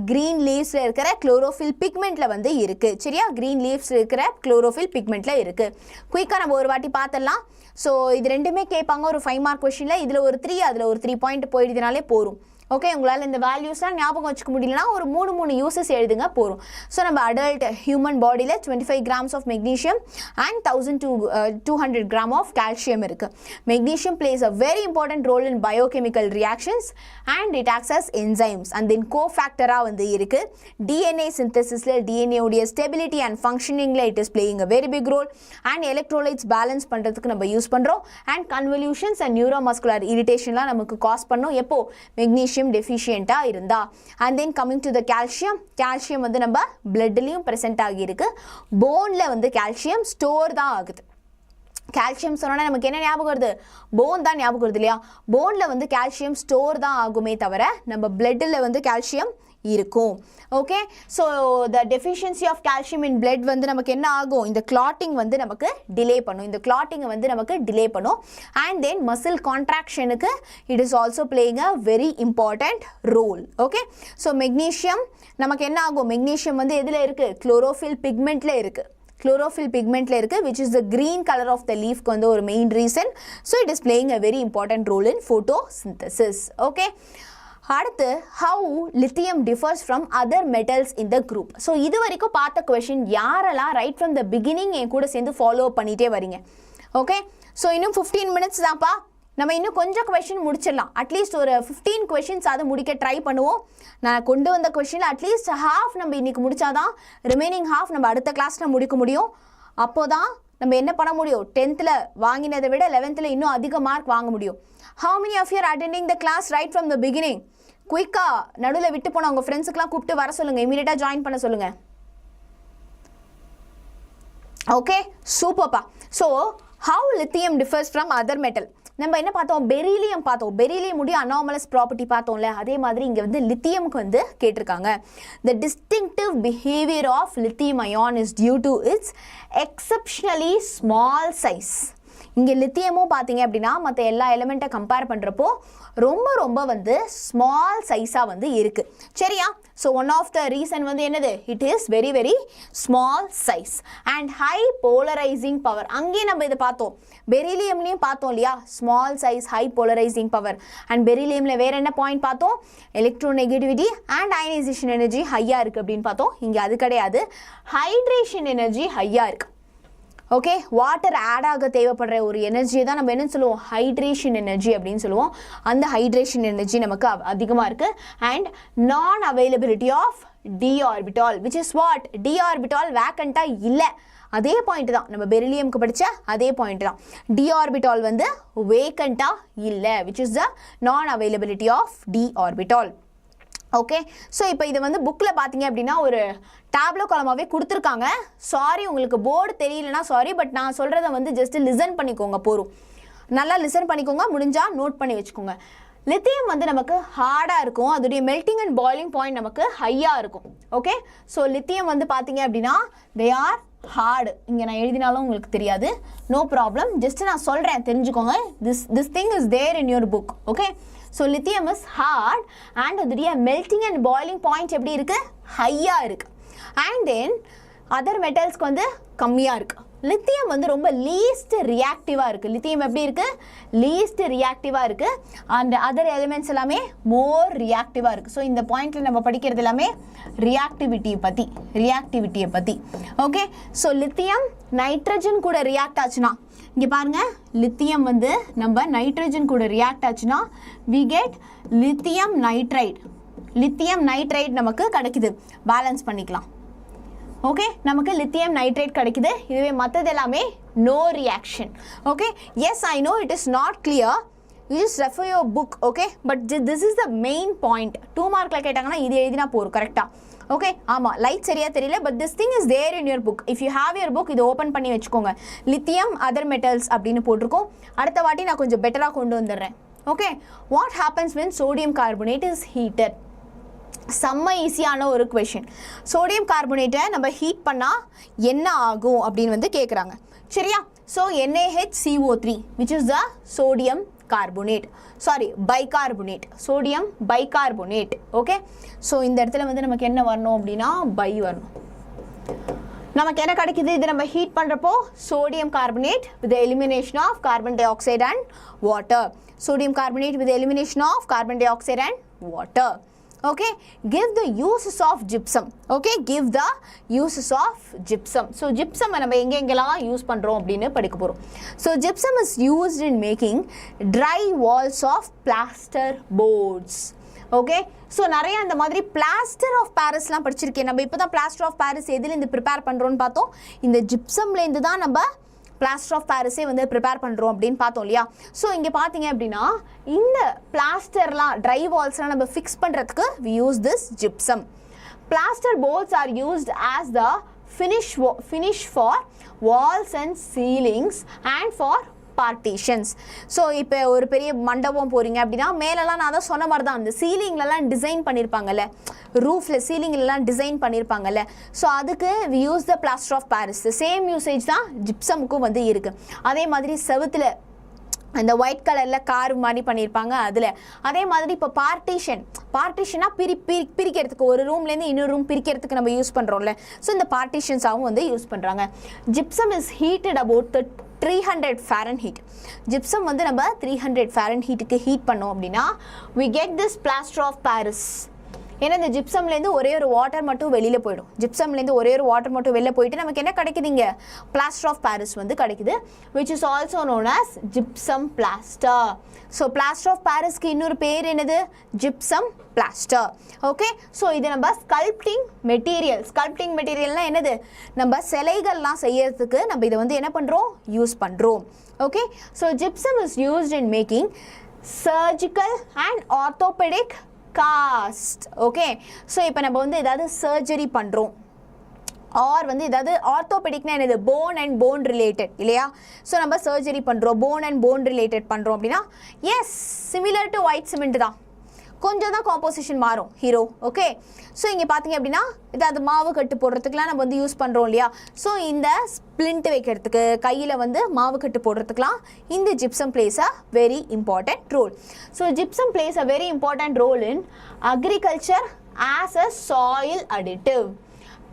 green leavesல இருக்கிற chlorophyll pigmentல வந்து இருக்கு. சரியா? green leaves இருக்கிற chlorophyll pigmentல இருக்கு. குயிக்காக நம்ம ஒரு வாட்டி பார்த்தலாம். ஸோ இது ரெண்டுமே கேட்பாங்க ஒரு 5 மார்க் கொஸ்டினில். இதில் ஒரு 3, அதில் ஒரு 3 பாயிண்ட் போயிடுதுனாலே போகும். ஓகே, உங்களால் இந்த வேல்யூஸ்லாம் ஞாபகம் வச்சுக்க முடியலனா ஒரு 3 யூசஸ் எழுதுங்க போகிறோம். ஸோ நம்ம அடல்ட் ஹியூமன் பாடியில் 25 grams of magnesium and 1200 grams of calcium இருக்குது. Magnesium plays a very important role in biochemical reactions and it acts as enzymes and then கோஃபேக்டராக வந்து இருக்குது. டிஎன்ஏ சிந்தசிஸில் டிஎன்ஏவுடைய ஸ்டெபிலிட்டி அண்ட் ஃபங்க்ஷனிங்கில் it is playing a very big role. And electrolytes balance பண்ணுறதுக்கு நம்ம use பண்ணுறோம். அண்ட் கன்வல்யூஷன்ஸ் அண்ட் நியூரோமஸ்குலர் இரிட்டேஷன்லாம் நமக்கு காஸ் பண்ணோம் எப்போ மெக்னீஷியம் டெஃபிஷியண்டாக இருந்தா. And then coming to the calcium வந்து நம்ம பிளட்லையும் ப்ரெசென்ட் ஆகியிருக்கு. போனில் வந்து கால்சியம் ஸ்டோர் தான் ஆகுது. கால்சியம் சொன்னோன்னா நமக்கு என்ன ஞாபகம் வருது? போன் தான் ஞாபகம் வருது இல்லையா? போனில் வந்து கால்சியம் ஸ்டோர் தான் ஆகுமே தவிர நம்ம பிளட்டில் வந்து கால்சியம் இருக்கும். Okay, so the deficiency of calcium in blood வந்து நமக்கு என்ன ஆகும்? இந்த கிளாட்டிங் வந்து நமக்கு டிலே பண்ணும். இந்த கிளாட்டிங்கை வந்து நமக்கு டிலே பண்ணும். அண்ட் தென் மசில் கான்ட்ராக்ஷனுக்கு it is also playing a very important role. Okay, so magnesium நமக்கு என்ன ஆகும்? மெக்னீஷியம் வந்து எதில் இருக்குது? குளோரோஃபில் பிக்மெண்ட்டில் இருக்குது. chlorophyll pigmentல இருக்கு, which is the green color of the leaf க்கு வந்து ஒரு main reason. So it is playing a very important role in photosynthesis. Okay, அடுத்து how lithium differs from other metals in the group. So இது வரைக்கும் பார்த்த question யாரெல்லாம் right from the beginning என் கூட சேர்ந்து follow பண்ணிட்டே வரீங்க. Okay, so இன்னும் 15 minutes தான்ப்பா. நம்ம இன்னும் கொஞ்சம் கொஷின் முடிச்சிடலாம். அட்லீஸ்ட் ஒரு 15 கொஷின்ஸ் அதை முடிக்க ட்ரை பண்ணுவோம். நான் கொண்டு வந்த கொஷினில் அட்லீஸ்ட் ஹாஃப் நம்ம இன்றைக்கி முடித்தாதான் ரிமைனிங் ஹாஃப் நம்ம அடுத்த கிளாஸில் முடிக்க முடியும். அப்போ தான் நம்ம என்ன பண்ண முடியும்? 10th வாங்கினதை விட 11th இன்னும் அதிக மார்க் வாங்க முடியும். How many of you are attending the class right from the beginning? குயிக்காக நடுவில் விட்டு போன உங்கள் ஃப்ரெண்ட்ஸுக்கெலாம் கூப்பிட்டு வர சொல்லுங்கள், இமீடியட்டாக ஜாயின் பண்ண சொல்லுங்கள். ஓகே, சூப்பர்ப்பா. So how lithium differs from other metal. நம்ம என்ன பார்த்தோம்? பெரிலியம் பார்த்தோம். பெரிலியம் உடைய அனாமலஸ் ப்ராப்பர்ட்டி பார்த்தோம்ல, அதே மாதிரி இங்கே வந்து லித்தியமுக்கு வந்து கேட்டிருக்காங்க. The distinctive behavior of lithium ion is due to its exceptionally small size. இங்கே லித்தியமும் பார்த்தீங்க அப்படின்னா மற்ற எல்லா எலிமெண்ட்டை கம்பேர் பண்ணுறப்போ ரொம்ப வந்து ஸ்மால் சைஸாக வந்து இருக்குது. சரியா? So one of the reason வந்து என்னது? It is very small size and high polarising power. அங்கேயும் நம்ம இதை பார்த்தோம், பெரிலியம்லேயும் பார்த்தோம் இல்லையா? Small size, high polarising power. And பெரிலியமில் வேறு என்ன பாயிண்ட் பார்த்தோம்? எலக்ட்ரோநெகட்டிவிட்டி அண்ட் அயனைசேஷன் எனர்ஜி ஹையாக இருக்குது அப்படின்னு பார்த்தோம். இங்கே அது கிடையாது, ஹைட்ரேஷன் எனர்ஜி ஹையாக இருக்குது. ஓகே, வாட்டர் ஆட் ஆக தேவைப்படுற ஒரு எனர்ஜியை தான் நம்ம என்ன சொல்லுவோம்? ஹைட்ரேஷன் எனர்ஜி அப்படின்னு சொல்லுவோம். அந்த ஹைட்ரேஷன் எனர்ஜி நமக்கு அதிகமாக இருக்குது. And non availability of d orbital, which is what? D orbital வேக்கண்ட்டாக இல்லை. அதே பாயிண்ட் தான் நம்ம பெரிலியம்க்கு படித்த அதே பாயிண்ட் தான். டி ஆர்பிட்டால் வந்து வேக்கண்ட்டாக இல்லை, which is the non availability of d orbital. Okay, so இப்போ இது வந்து புக்கில் பார்த்தீங்க அப்படின்னா ஒரு டேப்லோ காலமாகவே கொடுத்துருக்காங்க. சாரி, உங்களுக்கு போர்டு தெரியலனா சாரி, பட் நான் சொல்கிறத வந்து ஜஸ்ட்டு லிசன் பண்ணிக்கோங்க போதும். நல்லா லிசன் பண்ணிக்கோங்க, முடிஞ்சால் நோட் பண்ணி வச்சுக்கோங்க. லித்தியம் வந்து நமக்கு ஹார்டாக இருக்கும், அதோடைய மெல்டிங் அண்ட் பாயிலிங் பாயிண்ட் நமக்கு ஹையாக இருக்கும். ஓகே, ஸோ லித்தியம் வந்து பார்த்தீங்க அப்படின்னா தே ஆர் ஹார்டு. இங்கே நான் எழுதினாலும் உங்களுக்கு தெரியாது, நோ ப்ராப்ளம். ஜஸ்ட்டு நான் சொல்கிறேன், தெரிஞ்சுக்கோங்க. This thing is there in your book. Okay, so lithium is hard and அதோடைய மெல்டிங் அண்ட் பாய்லிங் பாயிண்ட் எப்படி இருக்குது, ஹையாக இருக்குது. அண்ட் தென் அதர் மெட்டல்ஸ்க்கு வந்து கம்மியாக இருக்குது. லித்தியம் வந்து ரொம்ப லீஸ்ட் ரியாக்டிவாக இருக்குது. லித்தியம் எப்படி இருக்குது, லீஸ்ட் ரியாக்டிவாக இருக்குது. அண்ட் அதர் எலிமெண்ட்ஸ் எல்லாமே மோர் ரியாக்டிவாக இருக்குது. ஸோ இந்த பாயிண்டில் நம்ம படிக்கிறது எல்லாமே ரியாக்டிவிட்டியை பற்றி. ஓகே, ஸோ லித்தியம் நைட்ரஜன் கூட ரியாக்ட் ஆச்சுன்னா, இங்கே பாருங்கள், லித்தியம் வந்து நம்ம நைட்ரஜன் கூட ரியாக்ட் ஆச்சுன்னா we get லித்தியம் நைட்ரைட் நமக்கு கிடைக்குது. பேலன்ஸ் பண்ணிக்கலாம். ஓகே, நமக்கு லித்தியம் நைட்ரேட் கிடைக்குது. இதுவே மற்றது எல்லாமே no reaction. Okay, yes I know it is not clear, you just refer your book. Okay, but this is the main point. 2 மார்க்கில் கேட்டாங்கன்னா இது எழுதினா போகும் கரெக்டாக. ஓகே, ஆமாம், லைட் சரியாக தெரியல, but this thing is there in your book. If you have your book, இது ஓப்பன் பண்ணி வச்சுக்கோங்க. லித்தியம் அதர் மெட்டல்ஸ் அப்படின்னு போட்டிருக்கோம். அடுத்த வாட்டி நான் கொஞ்சம் பெட்டராக கொண்டு வந்துடுறேன். Okay, what happens when sodium carbonate is heated? செம்ம ஈஸியான ஒரு கொஷின். சோடியம் கார்பனேட்டை நம்ம ஹீட் பண்ணால் என்ன ஆகும் அப்படின்னு வந்து கேட்குறாங்க. சரியா? So NaHCO3 which is the sodium carbonate, bicarbonate, sodium bicarbonate. Okay, so இந்த இடத்துல வந்து நமக்கு என்ன வரணும் அப்படின்னா பை வரணும். நமக்கு என்ன கிடைக்குது, இது நம்ம ஹீட் பண்ணுறப்போ sodium carbonate with the elimination of carbon dioxide and water. Sodium carbonate with the elimination of carbon dioxide and water. Okay, give the uses of gypsum. Okay, give the uses of gypsum. So gypsum நம்ம எங்கெங்கெல்லாம் use பண்ணுறோம் அப்படின்னு படிக்க போகிறோம். So gypsum is used in making dry walls of plaster boards. Okay, so நிறைய அந்த மாதிரி plaster of பாரிஸ்லாம் படிச்சிருக்கேன். நம்ம இப்போ தான் பிளாஸ்டர் ஆஃப் பாரிஸ் எதுலேருந்து ப்ரிப்பேர் பண்ணுறோன்னு பார்த்தோம். இந்த ஜிப்சம்லேருந்து தான் நம்ம பிளாஸ்டர் ஆஃப் பாரிஸே வந்து ப்ரிப்பேர் பண்ணுறோம் அப்படின்னு பார்த்தோம் இல்லையா? ஸோ இங்கே பார்த்தீங்க அப்படின்னா இந்த பிளாஸ்டர்லாம் ட்ரை வால்ஸ்லாம் நம்ம ஃபிக்ஸ் பண்ணுறதுக்கு we use this gypsum. Plaster boards are used as the finish for walls and ceilings and for partitions. So இப்போ ஒரு பெரிய மண்டபம் போகிறீங்க அப்படின்னா மேலெல்லாம் நான் தான் சொன்ன மாதிரி தான் அந்த சீலிங்லலாம் டிசைன் பண்ணியிருப்பாங்கல்ல, ரூஃபில் சீலிங்லலாம் டிசைன் பண்ணியிருப்பாங்கல்ல. ஸோ அதுக்கு we use the plaster of Paris. Same usage தான் ஜிப்சமுக்கும் வந்து இருக்குது. அதே மாதிரி செவுத்தில் அந்த ஒயிட் கலரில் கார் மாதிரி பண்ணியிருப்பாங்க அதில். அதே மாதிரி இப்போ பார்ட்டிஷனாக பிரிக்கிறதுக்கு ஒரு ரூம்லேருந்து இன்னொரு ரூம் பிரிக்கிறதுக்கு நம்ம யூஸ் பண்ணுறோம்ல. ஸோ இந்த பார்ட்டிஷன்ஸாகவும் வந்து யூஸ் பண்ணுறாங்க. Gypsum is heated about 300 Fahrenheit. Gypsum வந்து நம்ம 300 Fahrenheitக்கு ஹீட் பண்ணோம் அப்படின்னா we get this plaster of Paris. ஏன்னா இந்த ஜிப்சம்லேருந்து ஒரே ஒரு வாட்டர் மட்டும் வெளியில் போயிடும். ஜிப்சம்லேருந்து ஒரே ஒரு வாட்டர் மட்டும் வெளியில் போயிட்டு நமக்கு என்ன கிடைக்குதுங்க, பிளாஸ்டர் ஆஃப் பாரிஸ் வந்து கிடைக்குது, which is also known as gypsum plaster. So plaster of பாரிஸ்க்கு இன்னொரு பேர் என்னது, ஜிப்சம் பிளாஸ்டர். ஓகே, ஸோ இது நம்ம ஸ்கல்ப்டிங் மெட்டீரியல்னால் என்னது, நம்ம சிலைகள்லாம் செய்யறதுக்கு நம்ம இதை வந்து என்ன பண்ணுறோம், யூஸ் பண்ணுறோம். Okay, so gypsum is used in making surgical and orthopaedic cost. Okay, so இப்போ நம்ம வந்து ஏதாவது சர்ஜரி பண்ணுறோம் ஆர் வந்து ஏதாவது ஆர்த்தோபெடிக்னா என்னது, போன் அண்ட் போன் ரிலேட்டட் இல்லையா? ஸோ நம்ம சர்ஜரி பண்ணுறோம், போன் அண்ட் போன் ரிலேட்டட் பண்ணுறோம் அப்படின்னா yes similar to white cement தான், கொஞ்சம் தான் காம்போசிஷன் மாறும் ஹீரோ. ஓகே, ஸோ இங்கே பார்த்தீங்க அப்படின்னா இதாவது மாவு கட்டு போடுறதுக்குலாம் நம்ம வந்து யூஸ் பண்ணுறோம் இல்லையா? ஸோ இந்த ஸ்ப்ளிண்ட் வைக்கிறதுக்கு கையில் வந்து மாவு கட்டு போடுறதுக்குலாம் இந்த gypsum plays a very important role. So gypsum plays a very important role in agriculture as a soil additive,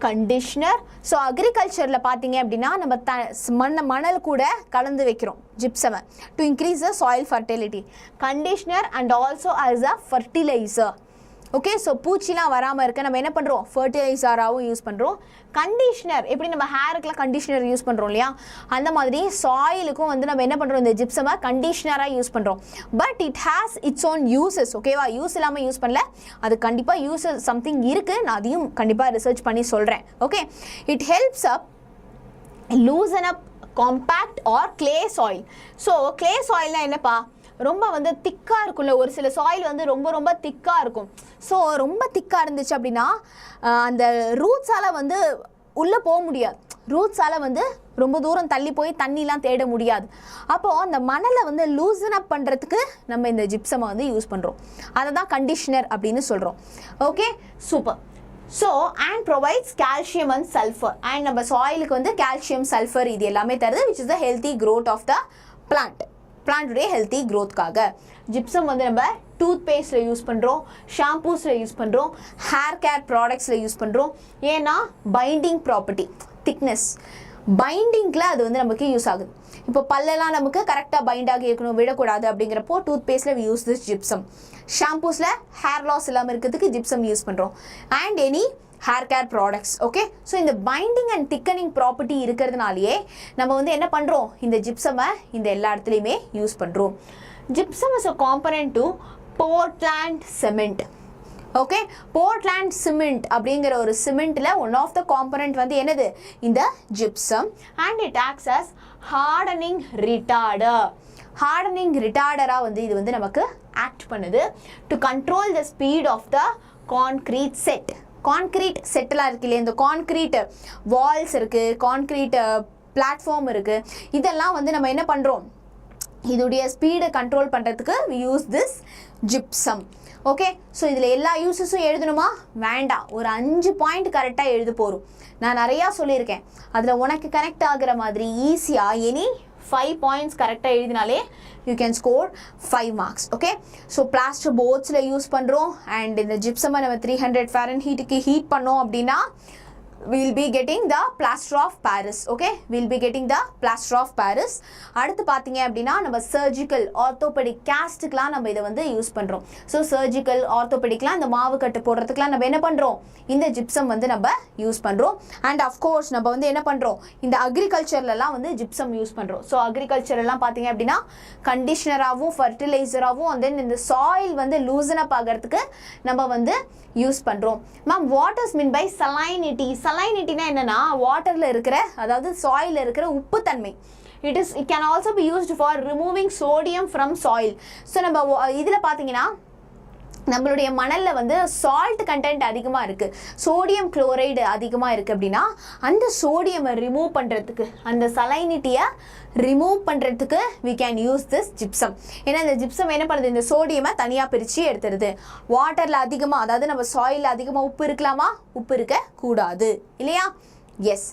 conditioner. So அக்ரிகல்ச்சரில் பார்த்தீங்க அப்படின்னா நம்ம மணல் கூட கலந்து வைக்கிறோம் ஜிப்சமை to increase the soil fertility, conditioner and also as a fertiliser. Okay, so பூச்சிலாம் வராமல் இருக்க நம்ம என்ன பண்ணுறோம், ஃபர்டிலைசராகவும் யூஸ் பண்ணுறோம். கண்டிஷ்னர் எப்படி நம்ம ஹேருக்குலாம் கண்டிஷ்னர் யூஸ் பண்ணுறோம் இல்லையா, அந்த மாதிரி சாயிலுக்கும் வந்து நம்ம என்ன பண்ணுறோம், இந்த ஜிப்சமை கண்டிஷ்னராக யூஸ் பண்ணுறோம். But it has its own uses. ஓகேவா, யூஸ் இல்லாமல் யூஸ் பண்ணல, அது கண்டிப்பாக யூசஸ் சம்திங் இருக்குது, நான் அதையும் கண்டிப்பாக ரிசர்ச் பண்ணி சொல்கிறேன். Okay, it helps up loosen up compact or clay soil. So clay சாயில்னால் என்னப்பா, ரொம்ப வந்து திக்காக இருக்கும்ல, ஒரு சில சாயில் வந்து ரொம்ப ரொம்ப திக்காக இருக்கும். ஸோ ரொம்ப திக்காக இருந்துச்சு அப்படின்னா அந்த ரூட்ஸால் வந்து உள்ளே போக முடியாது, ரூட்ஸால் வந்து ரொம்ப தூரம் தள்ளி போய் தண்ணிலாம் தேட முடியாது. அப்போது அந்த மணலை வந்து லூசன் அப் பண்ணுறதுக்கு நம்ம இந்த ஜிப்சமை வந்து யூஸ் பண்ணுறோம், அதை தான் கண்டிஷ்னர் அப்படின்னு சொல்கிறோம். Okay, super. So and provides calcium and sulphur. And நம்ம சாயிலுக்கு வந்து கால்சியம் சல்ஃபர் இது எல்லாமே தருது, which is the healthy growth of the plant. பிளான்ட்டுடைய ஹெல்த்தி க்ரோத்காக. ஜிப்சம் வந்து நம்ம டூத் பேஸ்ட்டில் யூஸ் பண்ணுறோம், ஷாம்பூஸில் யூஸ் பண்ணுறோம், ஹேர் கேர் ப்ராடக்ட்ஸில் யூஸ் பண்ணுறோம். ஏன்னா பைண்டிங் ப்ராப்பர்ட்டி, திக்னஸ், பைண்டிங்கில் அது வந்து நமக்கு யூஸ் ஆகுது. இப்போ பல்லெல்லாம் நமக்கு கரெக்டாக பைண்ட் ஆகி இருக்கணும், விடக்கூடாது அப்படிங்கிறப்போ டூத் பேஸ்ட்டில் யூஸ் திஸ் ஜிப்சம். ஷாம்பூஸில் ஹேர் லாஸ் இல்லாமல் இருக்கிறதுக்கு ஜிப்சம் யூஸ் பண்ணுறோம். And any hair care products. Okay, so இந்த பைண்டிங் அண்ட் திக்கனிங் ப்ராப்பர்ட்டி இருக்கிறதுனாலேயே நம்ம வந்து என்ன பண்ணுறோம், இந்த ஜிப்சமை இந்த எல்லா இடத்துலையுமே யூஸ் பண்ணுறோம். Gypsum is a component to Portland cement. Okay, Portland cement அப்படிங்கிற ஒரு சிமெண்ட்டில் ஒன் ஆஃப் த காம்பனன்ட் வந்து என்னது, இந்த gypsum. And it acts as hardening retarder. Hardening ரிட்டார்டராக வந்து இது வந்து நமக்கு ஆக்ட் பண்ணுது to control the speed of the concrete set. Concrete செட்டெலாம் இருக்கு இல்லையா, இந்த கான்க்ரீட் வால்ஸ் இருக்குது, கான்க்ரீட் பிளாட்ஃபார்ம் இருக்குது, இதெல்லாம் வந்து நம்ம என்ன பண்ணுறோம், இதோடைய ஸ்பீடை கண்ட்ரோல் பண்ணுறதுக்கு we use this gypsum. Okay, so இதில் எல்லா யூசஸும் எழுதணுமா, வேண்டாம், ஒரு 5 பாயிண்ட் கரெக்டாக எழுத போகிறோம். நான் நிறையா சொல்லியிருக்கேன், அதில் உனக்கு கனெக்ட் ஆகிற மாதிரி ஈஸியாக எனி 5 பாயிண்ட்ஸ் கரெக்டாக எழுதினாலே you can score 5 marks. Okay, so plaster போர்ட்ஸில் யூஸ் பண்ணுறோம். அண்ட் இந்த ஜிப்சமை நம்ம 300 Fahrenheitக்கு ஹீட் பண்ணோம் அப்படின்னா we'll be getting the plaster of Paris. Okay, we'll be getting the plaster of Paris. அடுத்து பார்த்தீங்க அப்படின்னா நம்ம சர்ஜிக்கல் ஆர்த்தோபெடிக் கேஸ்ட்டுக்கெலாம் நம்ம இதை வந்து யூஸ் பண்ணுறோம். ஸோ சர்ஜிக்கல் ஆர்த்தோபெடிக்லாம் இந்த மாவு கட்டு போடுறதுக்குலாம் நம்ம என்ன பண்ணுறோம், இந்த ஜிப்சம் வந்து நம்ம யூஸ் பண்ணுறோம். அண்ட் அஃப்கோர்ஸ் நம்ம வந்து என்ன பண்ணுறோம், இந்த அக்ரிகல்ச்சர்லலாம் வந்து ஜிப்சம் யூஸ் பண்ணுறோம். ஸோ அக்ரிகல்ச்சர்லாம் பார்த்தீங்க அப்படின்னா கண்டிஷனராகவும் ஃபர்டிலைசராகவும் அண்ட் தென் இந்த சாயில் வந்து லூசன் அப் ஆகிறதுக்கு நம்ம வந்து யூஸ் பண்ணுறோம். Ma'am what is mean by salinity? சலைனிட்டினா என்னன்னா வாட்டரில் இருக்கிற, அதாவது சாயிலில் இருக்கிற உப்புத்தன்மை. It can also be used for removing sodium from soil. So நம்ம இதில் பார்த்தீங்கன்னா நம்மளுடைய மணலில் வந்து சால்ட் கண்டென்ட் அதிகமாக இருக்குது, சோடியம் குளோரைடு அதிகமாக இருக்குது அப்படின்னா அந்த சோடியமை ரிமூவ் பண்ணுறதுக்கு, அந்த சலைனிட்டியை ரிமூவ் பண்ணுறதுக்கு we can use this gypsum. ஏன்னா இந்த ஜிப்சம் என்ன பண்ணுது, இந்த சோடியமை தனியாக பிரித்து எடுத்துருது. வாட்டரில் அதிகமாக, அதாவது நம்ம சாயிலில் அதிகமாக உப்பு இருக்கலாமா, உப்பு இருக்கக்கூடாது இல்லையா? எஸ்.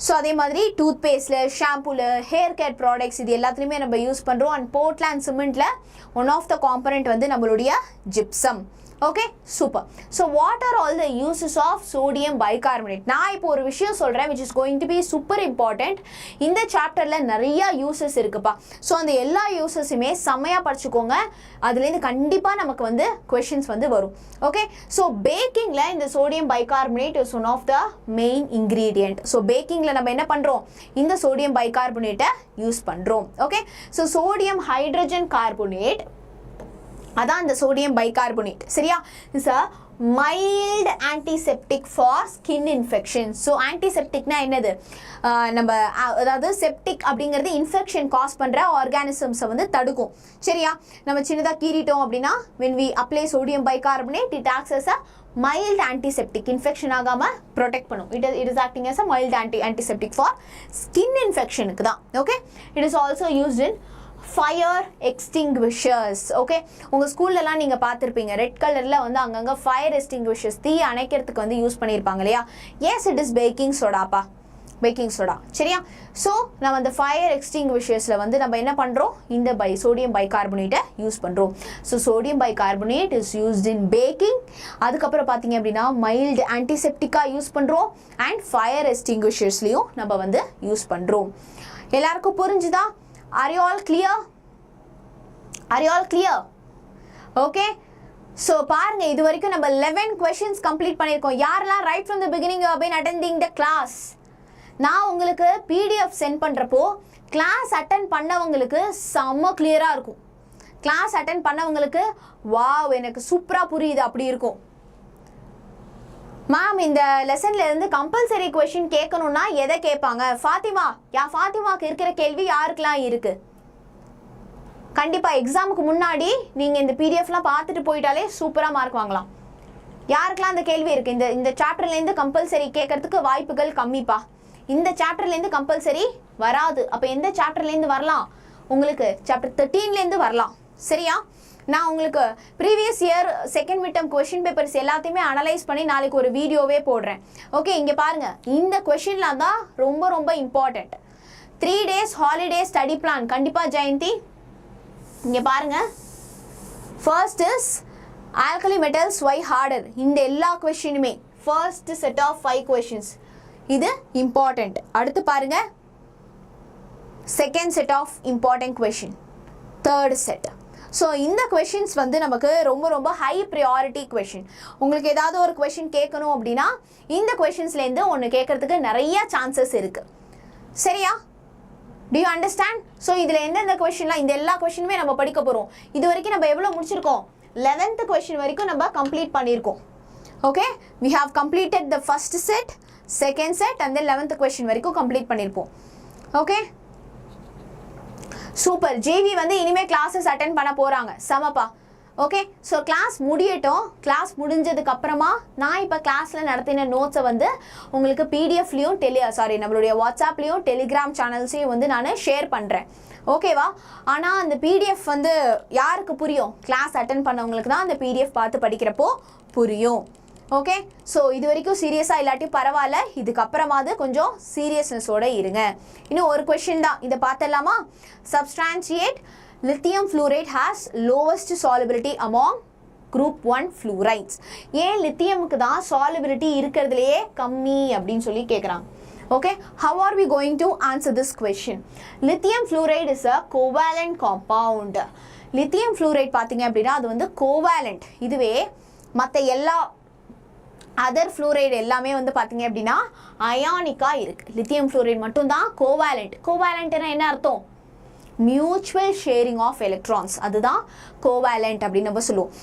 ஸோ அதே மாதிரி டூத் பேஸ்ட்டில், ஷாம்பூவில், ஹேர் கேர் ப்ராடக்ட்ஸ் இது எல்லாத்துலேயுமே நம்ம யூஸ் பண்ணுறோம். அண்ட் போர்ட்லாண்ட் சிமெண்ட்டில் ஒன் ஆஃப் த காம்பனண்ட் வந்து நம்மளுடைய gypsum. Okay, super. So what are all the uses of sodium bicarbonate? நான் இப்போ ஒரு விஷயம் சொல்கிறேன் which is going to be super important. இந்த சாப்டரில் நிறையா யூசஸ் இருக்குப்பா. ஸோ அந்த எல்லா யூசஸுமே செம்மையாக படிச்சுக்கோங்க, அதுலேருந்து கண்டிப்பாக நமக்கு வந்து கொஷின்ஸ் வந்து வரும். ஓகே, ஸோ பேக்கிங்கில் இந்த sodium bicarbonate is one of the main ingredient. So பேக்கிங்கில் நம்ம என்ன பண்ணுறோம், இந்த சோடியம் பைகார்பனேட்டை யூஸ் பண்ணுறோம். Okay, so sodium hydrogen carbonate அதான் இந்த சோடியம் பைகார்பனேட். சரியா? It's a mild antiseptic for skin infection. So ஆன்டிசெப்டிக்னா என்னது, நம்ம அதாவது செப்டிக் அப்படிங்கிறது இன்ஃபெக்ஷன் காஸ் பண்ணுற ஆர்கானிசம்ஸை வந்து தடுக்கும். சரியா? நம்ம சின்னதாக கீறிட்டோம் அப்படின்னா when we apply sodium bicarbonate it acts as a mild antiseptic, infection ஆகாமல் ப்ரொடெக்ட் பண்ணும். it is acting as a mild antiseptic for skin infectionக்கு தான். Okay, it is also used in fire extinguishers. Okay, உங்கள் ஸ்கூல்லலாம் நீங்கள் பார்த்துருப்பீங்க, red கலரில் வந்து அங்கங்கே ஃபயர் எக்ஸ்டிங்விஷர்ஸ், தீ அணைக்கிறதுக்கு வந்து யூஸ் பண்ணியிருப்பாங்க இல்லையா? எஸ், இட் இஸ் பேக்கிங் சோடாப்பா, பேக்கிங் சோடா. சரியா? ஸோ நம்ம அந்த ஃபயர் எக்ஸ்டிங்விஷர்ஸில் வந்து நம்ம என்ன பண்ணுறோம், இந்த சோடியம் பைகார்பனேட்டை யூஸ் பண்ணுறோம். So sodium bicarbonate is used in baking. அதுக்கப்புறம் பார்த்தீங்க அப்படின்னா மைல்டு ஆன்டிசெப்டிக்காக யூஸ் பண்ணுறோம். அண்ட் ஃபயர் எக்ஸ்டிங்விஷர்ஸ்லையும் நம்ம வந்து யூஸ் பண்ணுறோம். எல்லாருக்கும் புரிஞ்சுதா? Are you all clear? Are you all clear? Okay. So பாருங்க, இது வரைக்கும் நம்ம 11 questions complete பண்ணியிருக்கோம். யாரெல்லாம் right from the beginning you have been attending the class? நான் உங்களுக்கு PDF சென்ட் பண்ணுறப்போ கிளாஸ் அட்டென்ட் பண்ணவங்களுக்கு செம்ம கிளியராக இருக்கும். கிளாஸ் அட்டென்ட் பண்ணவங்களுக்கு வாவ் எனக்கு சூப்பராக புரியுது அப்படி இருக்கும். மேம் இந்த லெசன்ல இருந்து கம்பல்சரி கொஸ்டின் கேட்கணும்னா எதை கேட்பாங்க? ஃபாத்திமா, ஃபாத்திமாக்கு இருக்கிற கேள்வி யாருக்கெல்லாம் இருக்கு? கண்டிப்பாக எக்ஸாமுக்கு முன்னாடி நீங்கள் இந்த பிடிஎஃப்லாம் பார்த்துட்டு போயிட்டாலே சூப்பராக மார்க் வாங்கலாம். யாருக்கெல்லாம் அந்த கேள்வி இருக்குது? இந்த சாப்டர்லேருந்து கம்பல்சரி கேட்கறதுக்கு வாய்ப்புகள் கம்மிப்பா. இந்த சாப்டர்லேருந்து கம்பல்சரி வராது. அப்போ எந்த சாப்டர்லேருந்து வரலாம்? உங்களுக்கு சாப்டர் 13லேருந்து வரலாம். சரியா? நான் உங்களுக்கு previous year second mid term question papers எல்லாத்தையுமே அனலைஸ் பண்ணி நாளைக்கு ஒரு வீடியோவே போடுறேன். ஓகே, இங்கே பாருங்கள், இந்த கொஷின்லாம் தான் ரொம்ப ரொம்ப important. 3 days holiday study plan கண்டிப்பாக ஜெயந்தி இங்கே பாருங்கள், first is alkali metals why harder. இந்த எல்லா கொஸ்டினுமே ஃபர்ஸ்ட் செட் ஆஃப் 5 கொஸ்டின்ஸ் இது இம்பார்ட்டண்ட். அடுத்து பாருங்க, second set of important question, third set. So இந்த கொஷின்ஸ் வந்து நமக்கு ரொம்ப ரொம்ப ஹை ப்ரியாரிட்டி கொஷின். உங்களுக்கு ஏதாவது ஒரு கொஷின் கேட்கணும் அப்படின்னா இந்த கொஷின்ஸ்லேருந்து ஒன்று கேட்கறதுக்கு நிறைய சான்சஸ் இருக்குது. சரியா? To you understand? ஸோ இதில் எந்தெந்த கொஷின்லாம், இந்த எல்லா கொஷினுமே நம்ம படிக்க போகிறோம். இது வரைக்கும் நம்ம எவ்வளோ முடிச்சிருக்கோம்? 11th கொஷின் வரைக்கும் நம்ம கம்ப்ளீட் பண்ணியிருக்கோம். Okay, we have completed the first set, second set and then 11th question வரைக்கும் கம்ப்ளீட் பண்ணியிருப்போம். Okay, super. ஜேவி வந்து இனிமேல் கிளாஸஸ் அட்டென்ட் பண்ண போகிறாங்க. சமப்பா. ஓகே, ஸோ கிளாஸ் முடியட்டும். கிளாஸ் முடிஞ்சதுக்கு அப்புறமா நான் இப்போ கிளாஸில் நடத்தின நோட்ஸை வந்து உங்களுக்கு பிடிஎஃப்லையும் நம்மளுடைய வாட்ஸ்அப்லேயும் டெலிகிராம் சேனல்ஸையும் வந்து நான் ஷேர் பண்ணுறேன். ஓகேவா? ஆனால் அந்த பிடிஎஃப் வந்து யாருக்கு புரியும்? கிளாஸ் அட்டென்ட் பண்ணவங்களுக்கு தான் அந்த பிடிஎஃப் பார்த்து படிக்கிறப்போ புரியும். ஓகே, ஸோ இது வரைக்கும் சீரியஸாக இல்லாட்டி பரவாயில்ல, இதுக்கப்புறமாவது கொஞ்சம் சீரியஸ்னஸோடு இருங்க. இன்னும் ஒரு கொஷின் தான், இதை பார்த்துடலாமா? Substantiate lithium fluoride has lowest solubility among group 1 fluorides. ஏன் லித்தியமுக்கு தான் solubility இருக்கிறதுலையே கம்மி அப்படின்னு சொல்லி கேட்குறாங்க. Okay, how are we going to answer this question? Lithium fluoride is a covalent compound. Lithium fluoride பார்த்தீங்க அப்படின்னா அது வந்து covalent. இதுவே மற்ற எல்லா அதர் ஃப்ளூரைடு எல்லாமே வந்து பார்த்தீங்க அப்படின்னா அயானிக்காக இருக்குது. லித்தியம் ஃப்ளூரைடு மட்டும்தான் கோவேலண்ட். கோவேலண்ட்னா என்ன அர்த்தம்? மியூச்சுவல் ஷேரிங் ஆஃப் எலக்ட்ரான்ஸ், அதுதான் கோவேலண்ட் அப்படின்னு நம்ம சொல்லுவோம்.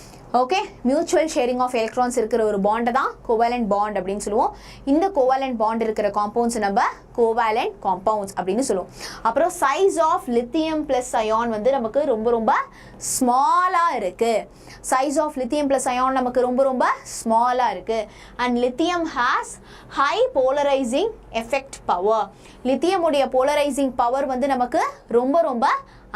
Okay, mutual sharing of electrons இருக்கிற ஒரு பாண்டை தான் கோவேலண்ட் பாண்ட் அப்படின்னு சொல்லுவோம். இந்த கோவேலண்ட் பாண்ட் இருக்கிற காம்பவுண்ட்ஸ் நம்ம கோவேலண்ட் காம்பவுண்ட்ஸ் அப்படின்னு சொல்லுவோம். அப்புறம் size of lithium plus ion வந்து நமக்கு ரொம்ப ரொம்ப ஸ்மாலாக இருக்குது. Size of lithium plus ion நமக்கு ரொம்ப ரொம்ப ஸ்மாலாக இருக்குது. And lithium has high polarising effect power. லித்தியமுடைய போலரைசிங் பவர் வந்து நமக்கு ரொம்ப ரொம்ப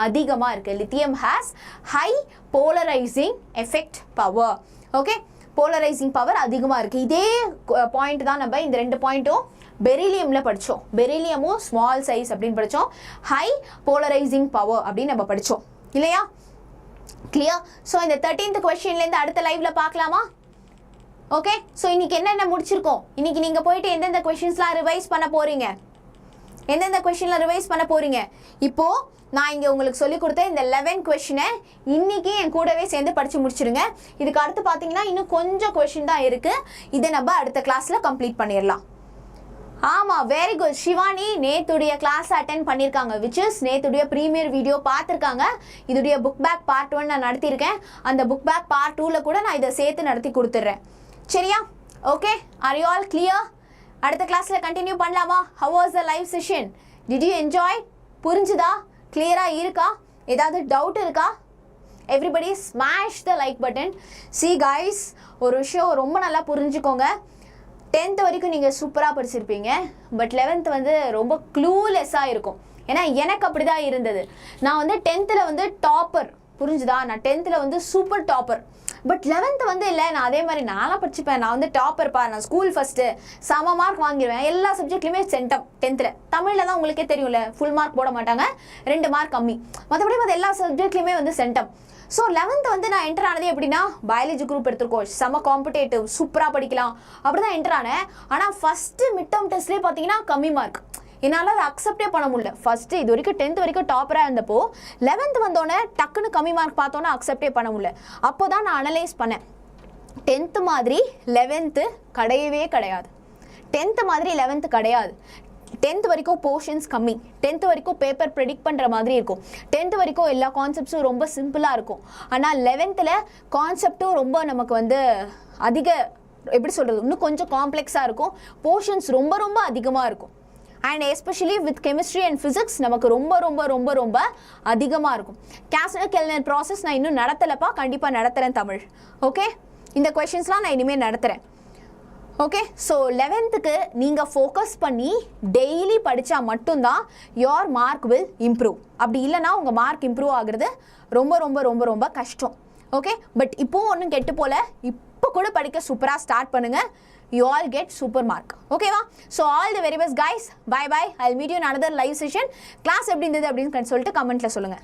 அதிகமாக இருக்குது. Lithium has high polarising effect power. Okay, polarising power அதிகமாக இருக்குது. இதே பாயிண்ட் தான் நம்ம இந்த ரெண்டு பாயிண்ட்டும் பெரிலியமில் படித்தோம். பெரிலியமும் ஸ்மால் சைஸ் அப்படின்னு படித்தோம், ஹை போலரைசிங் பவர் அப்படின்னு நம்ம படித்தோம் இல்லையா? கிளியர்? ஸோ இந்த 13th கொஸ்டின்லேருந்து அடுத்த லைவ்ல பார்க்கலாமா? ஓகே, ஸோ இன்னைக்கு என்னென்ன முடிச்சிருக்கோம்? இன்னைக்கு நீங்கள் போயிட்டு எந்தெந்த கொஸ்டின்ஸ்லாம் ரிவைஸ் பண்ண போகிறீங்க? எந்தெந்த கொஸ்டின்லாம் ரிவைஸ் பண்ண போகிறீங்க? இப்போது நான் இங்கே உங்களுக்கு சொல்லிக் கொடுத்த இந்த 11 கொஸ்டினை இன்றைக்கி என் கூடவே சேர்ந்து படித்து முடிச்சிடுங்க. இதுக்கு அடுத்து பார்த்தீங்கன்னா இன்னும் கொஞ்சம் கொஸ்டின் தான் இருக்குது. இதை நம்ம அடுத்த கிளாஸில் கம்ப்ளீட் பண்ணிடலாம். ஆமாம், வெரி குட். ஷிவானி நேத்துடைய கிளாஸ் அட்டென்ட் பண்ணியிருக்காங்க, விச் இஸ் நேத்துடைய ப்ரீமியர் வீடியோ பார்த்துருக்காங்க. இதுடைய புக் பேக் பார்ட் 1 நான் நடத்தியிருக்கேன். அந்த புக் பேக் பார்ட் 2ல் கூட நான் இதை சேர்த்து நடத்தி கொடுத்துட்றேன். சரியா? Okay, R you all clear? அடுத்த கிளாஸில் கண்டினியூ பண்ணலாமா? How was the live session? Did you enjoy? புரிஞ்சுதா? கிளியராக இருக்கா? ஏதாவது டவுட் இருக்கா? Everybody smash the like button. C guys, ஒரு விஷயம் ரொம்ப நல்லா புரிஞ்சுக்கோங்க. 10th வரைக்கும் நீங்கள் சூப்பராக படிச்சிருப்பீங்க. பட் 11th வந்து ரொம்ப க்ளூலெஸ்ஸாக இருக்கும். ஏன்னா எனக்கு அப்படி தான் இருந்தது. நான் வந்து 10th வந்து டாப்பர், புரிஞ்சுதா? நான் 10th வந்து சூப்பர் டாப்பர். பட் 11th வந்து இல்லை, நான் அதே மாதிரி நான்லாம் படிச்சுப்பேன். நான் வந்து டாப்பர்ப்பா, நான் ஸ்கூல் ஃபஸ்ட்டு, செம மார்க் வாங்கிடுவேன். எல்லா சப்ஜெக்ட்லையுமே சென்டம். 10th தமிழில் தான் உங்களுக்கே தெரியும்ல, ஃபுல் மார்க் போட மாட்டாங்க, 2 மார்க் கம்மி. மற்றபடி வந்து எல்லா சப்ஜெக்ட்லையுமே வந்து சென்டம். ஸோ 11th வந்து நான் என்டர் ஆனது எப்படின்னா, பயாலஜி குரூப் எடுத்துருக்கோம், செம காம்படேட்டிவ், சூப்பராக படிக்கலாம், அப்படி தான் என்டர் ஆனேன். ஆனால் ஃபஸ்ட்டு மிட் டேர்ம் டெஸ்ட்லேயே பார்த்தீங்கன்னா கம்மி மார்க். என்னால் அதை அக்செப்டே பண்ண முடியல. ஃபஸ்ட்டு இது வரைக்கும் 10th வரைக்கும் டாப்பராக இருந்தப்போ 11th வந்தோடனே டக்குன்னு கம்மி மார்க் பார்த்தோன்னே அக்செப்டே பண்ண முடியல. அப்போ தான் நான் அனலைஸ் பண்ணேன், 10th மாதிரி 11th கிடையவே கிடையாது. 10th மாதிரி 11th கிடையாது. 10th வரைக்கும் போர்ஷன்ஸ் கம்மி, 10th வரைக்கும் பேப்பர் ப்ரெடிக்ட் பண்ணுற மாதிரி இருக்கும், 10th வரைக்கும் எல்லா கான்செப்ட்ஸும் ரொம்ப சிம்பிளாக இருக்கும். ஆனால் 11th கான்செப்டும் ரொம்ப நமக்கு வந்து அதிக, எப்படி சொல்கிறது, இன்னும் கொஞ்சம் காம்ப்ளெக்ஸாக இருக்கும். போர்ஷன்ஸ் ரொம்ப ரொம்ப அதிகமாக இருக்கும். And especially with chemistry and physics நமக்கு ரொம்ப ரொம்ப ரொம்ப ரொம்ப அதிகமாக இருக்கும். கேஸ்னர் ப்ராசஸ் நான் இன்னும் நடத்தலைப்பா, கண்டிப்பாக நடத்துகிறேன் தமிழ். ஓகே, இந்த கொஷின்ஸ்லாம் நான் இனிமேல் நடத்துகிறேன். ஓகே, ஸோ 11th நீங்கள் ஃபோக்கஸ் பண்ணி டெய்லி படித்தா மட்டும்தான் யோர் மார்க் வில் இம்ப்ரூவ். அப்படி இல்லைனா உங்கள் மார்க் இம்ப்ரூவ் ஆகுறது ரொம்ப ரொம்ப ரொம்ப ரொம்ப கஷ்டம். ஓகே, பட் இப்போவும் ஒன்றும் கெட்டு போல, இப்போ கூட படிக்க சூப்பராக ஸ்டார்ட் பண்ணுங்கள். You all get super mark. Okay va? So all the very best guys. Bye bye. I'll meet you in another live session. Class எப்படி இருந்தது அப்படின்னு சொல்லிட்டு கமெண்ட்ல சொல்லுங்க.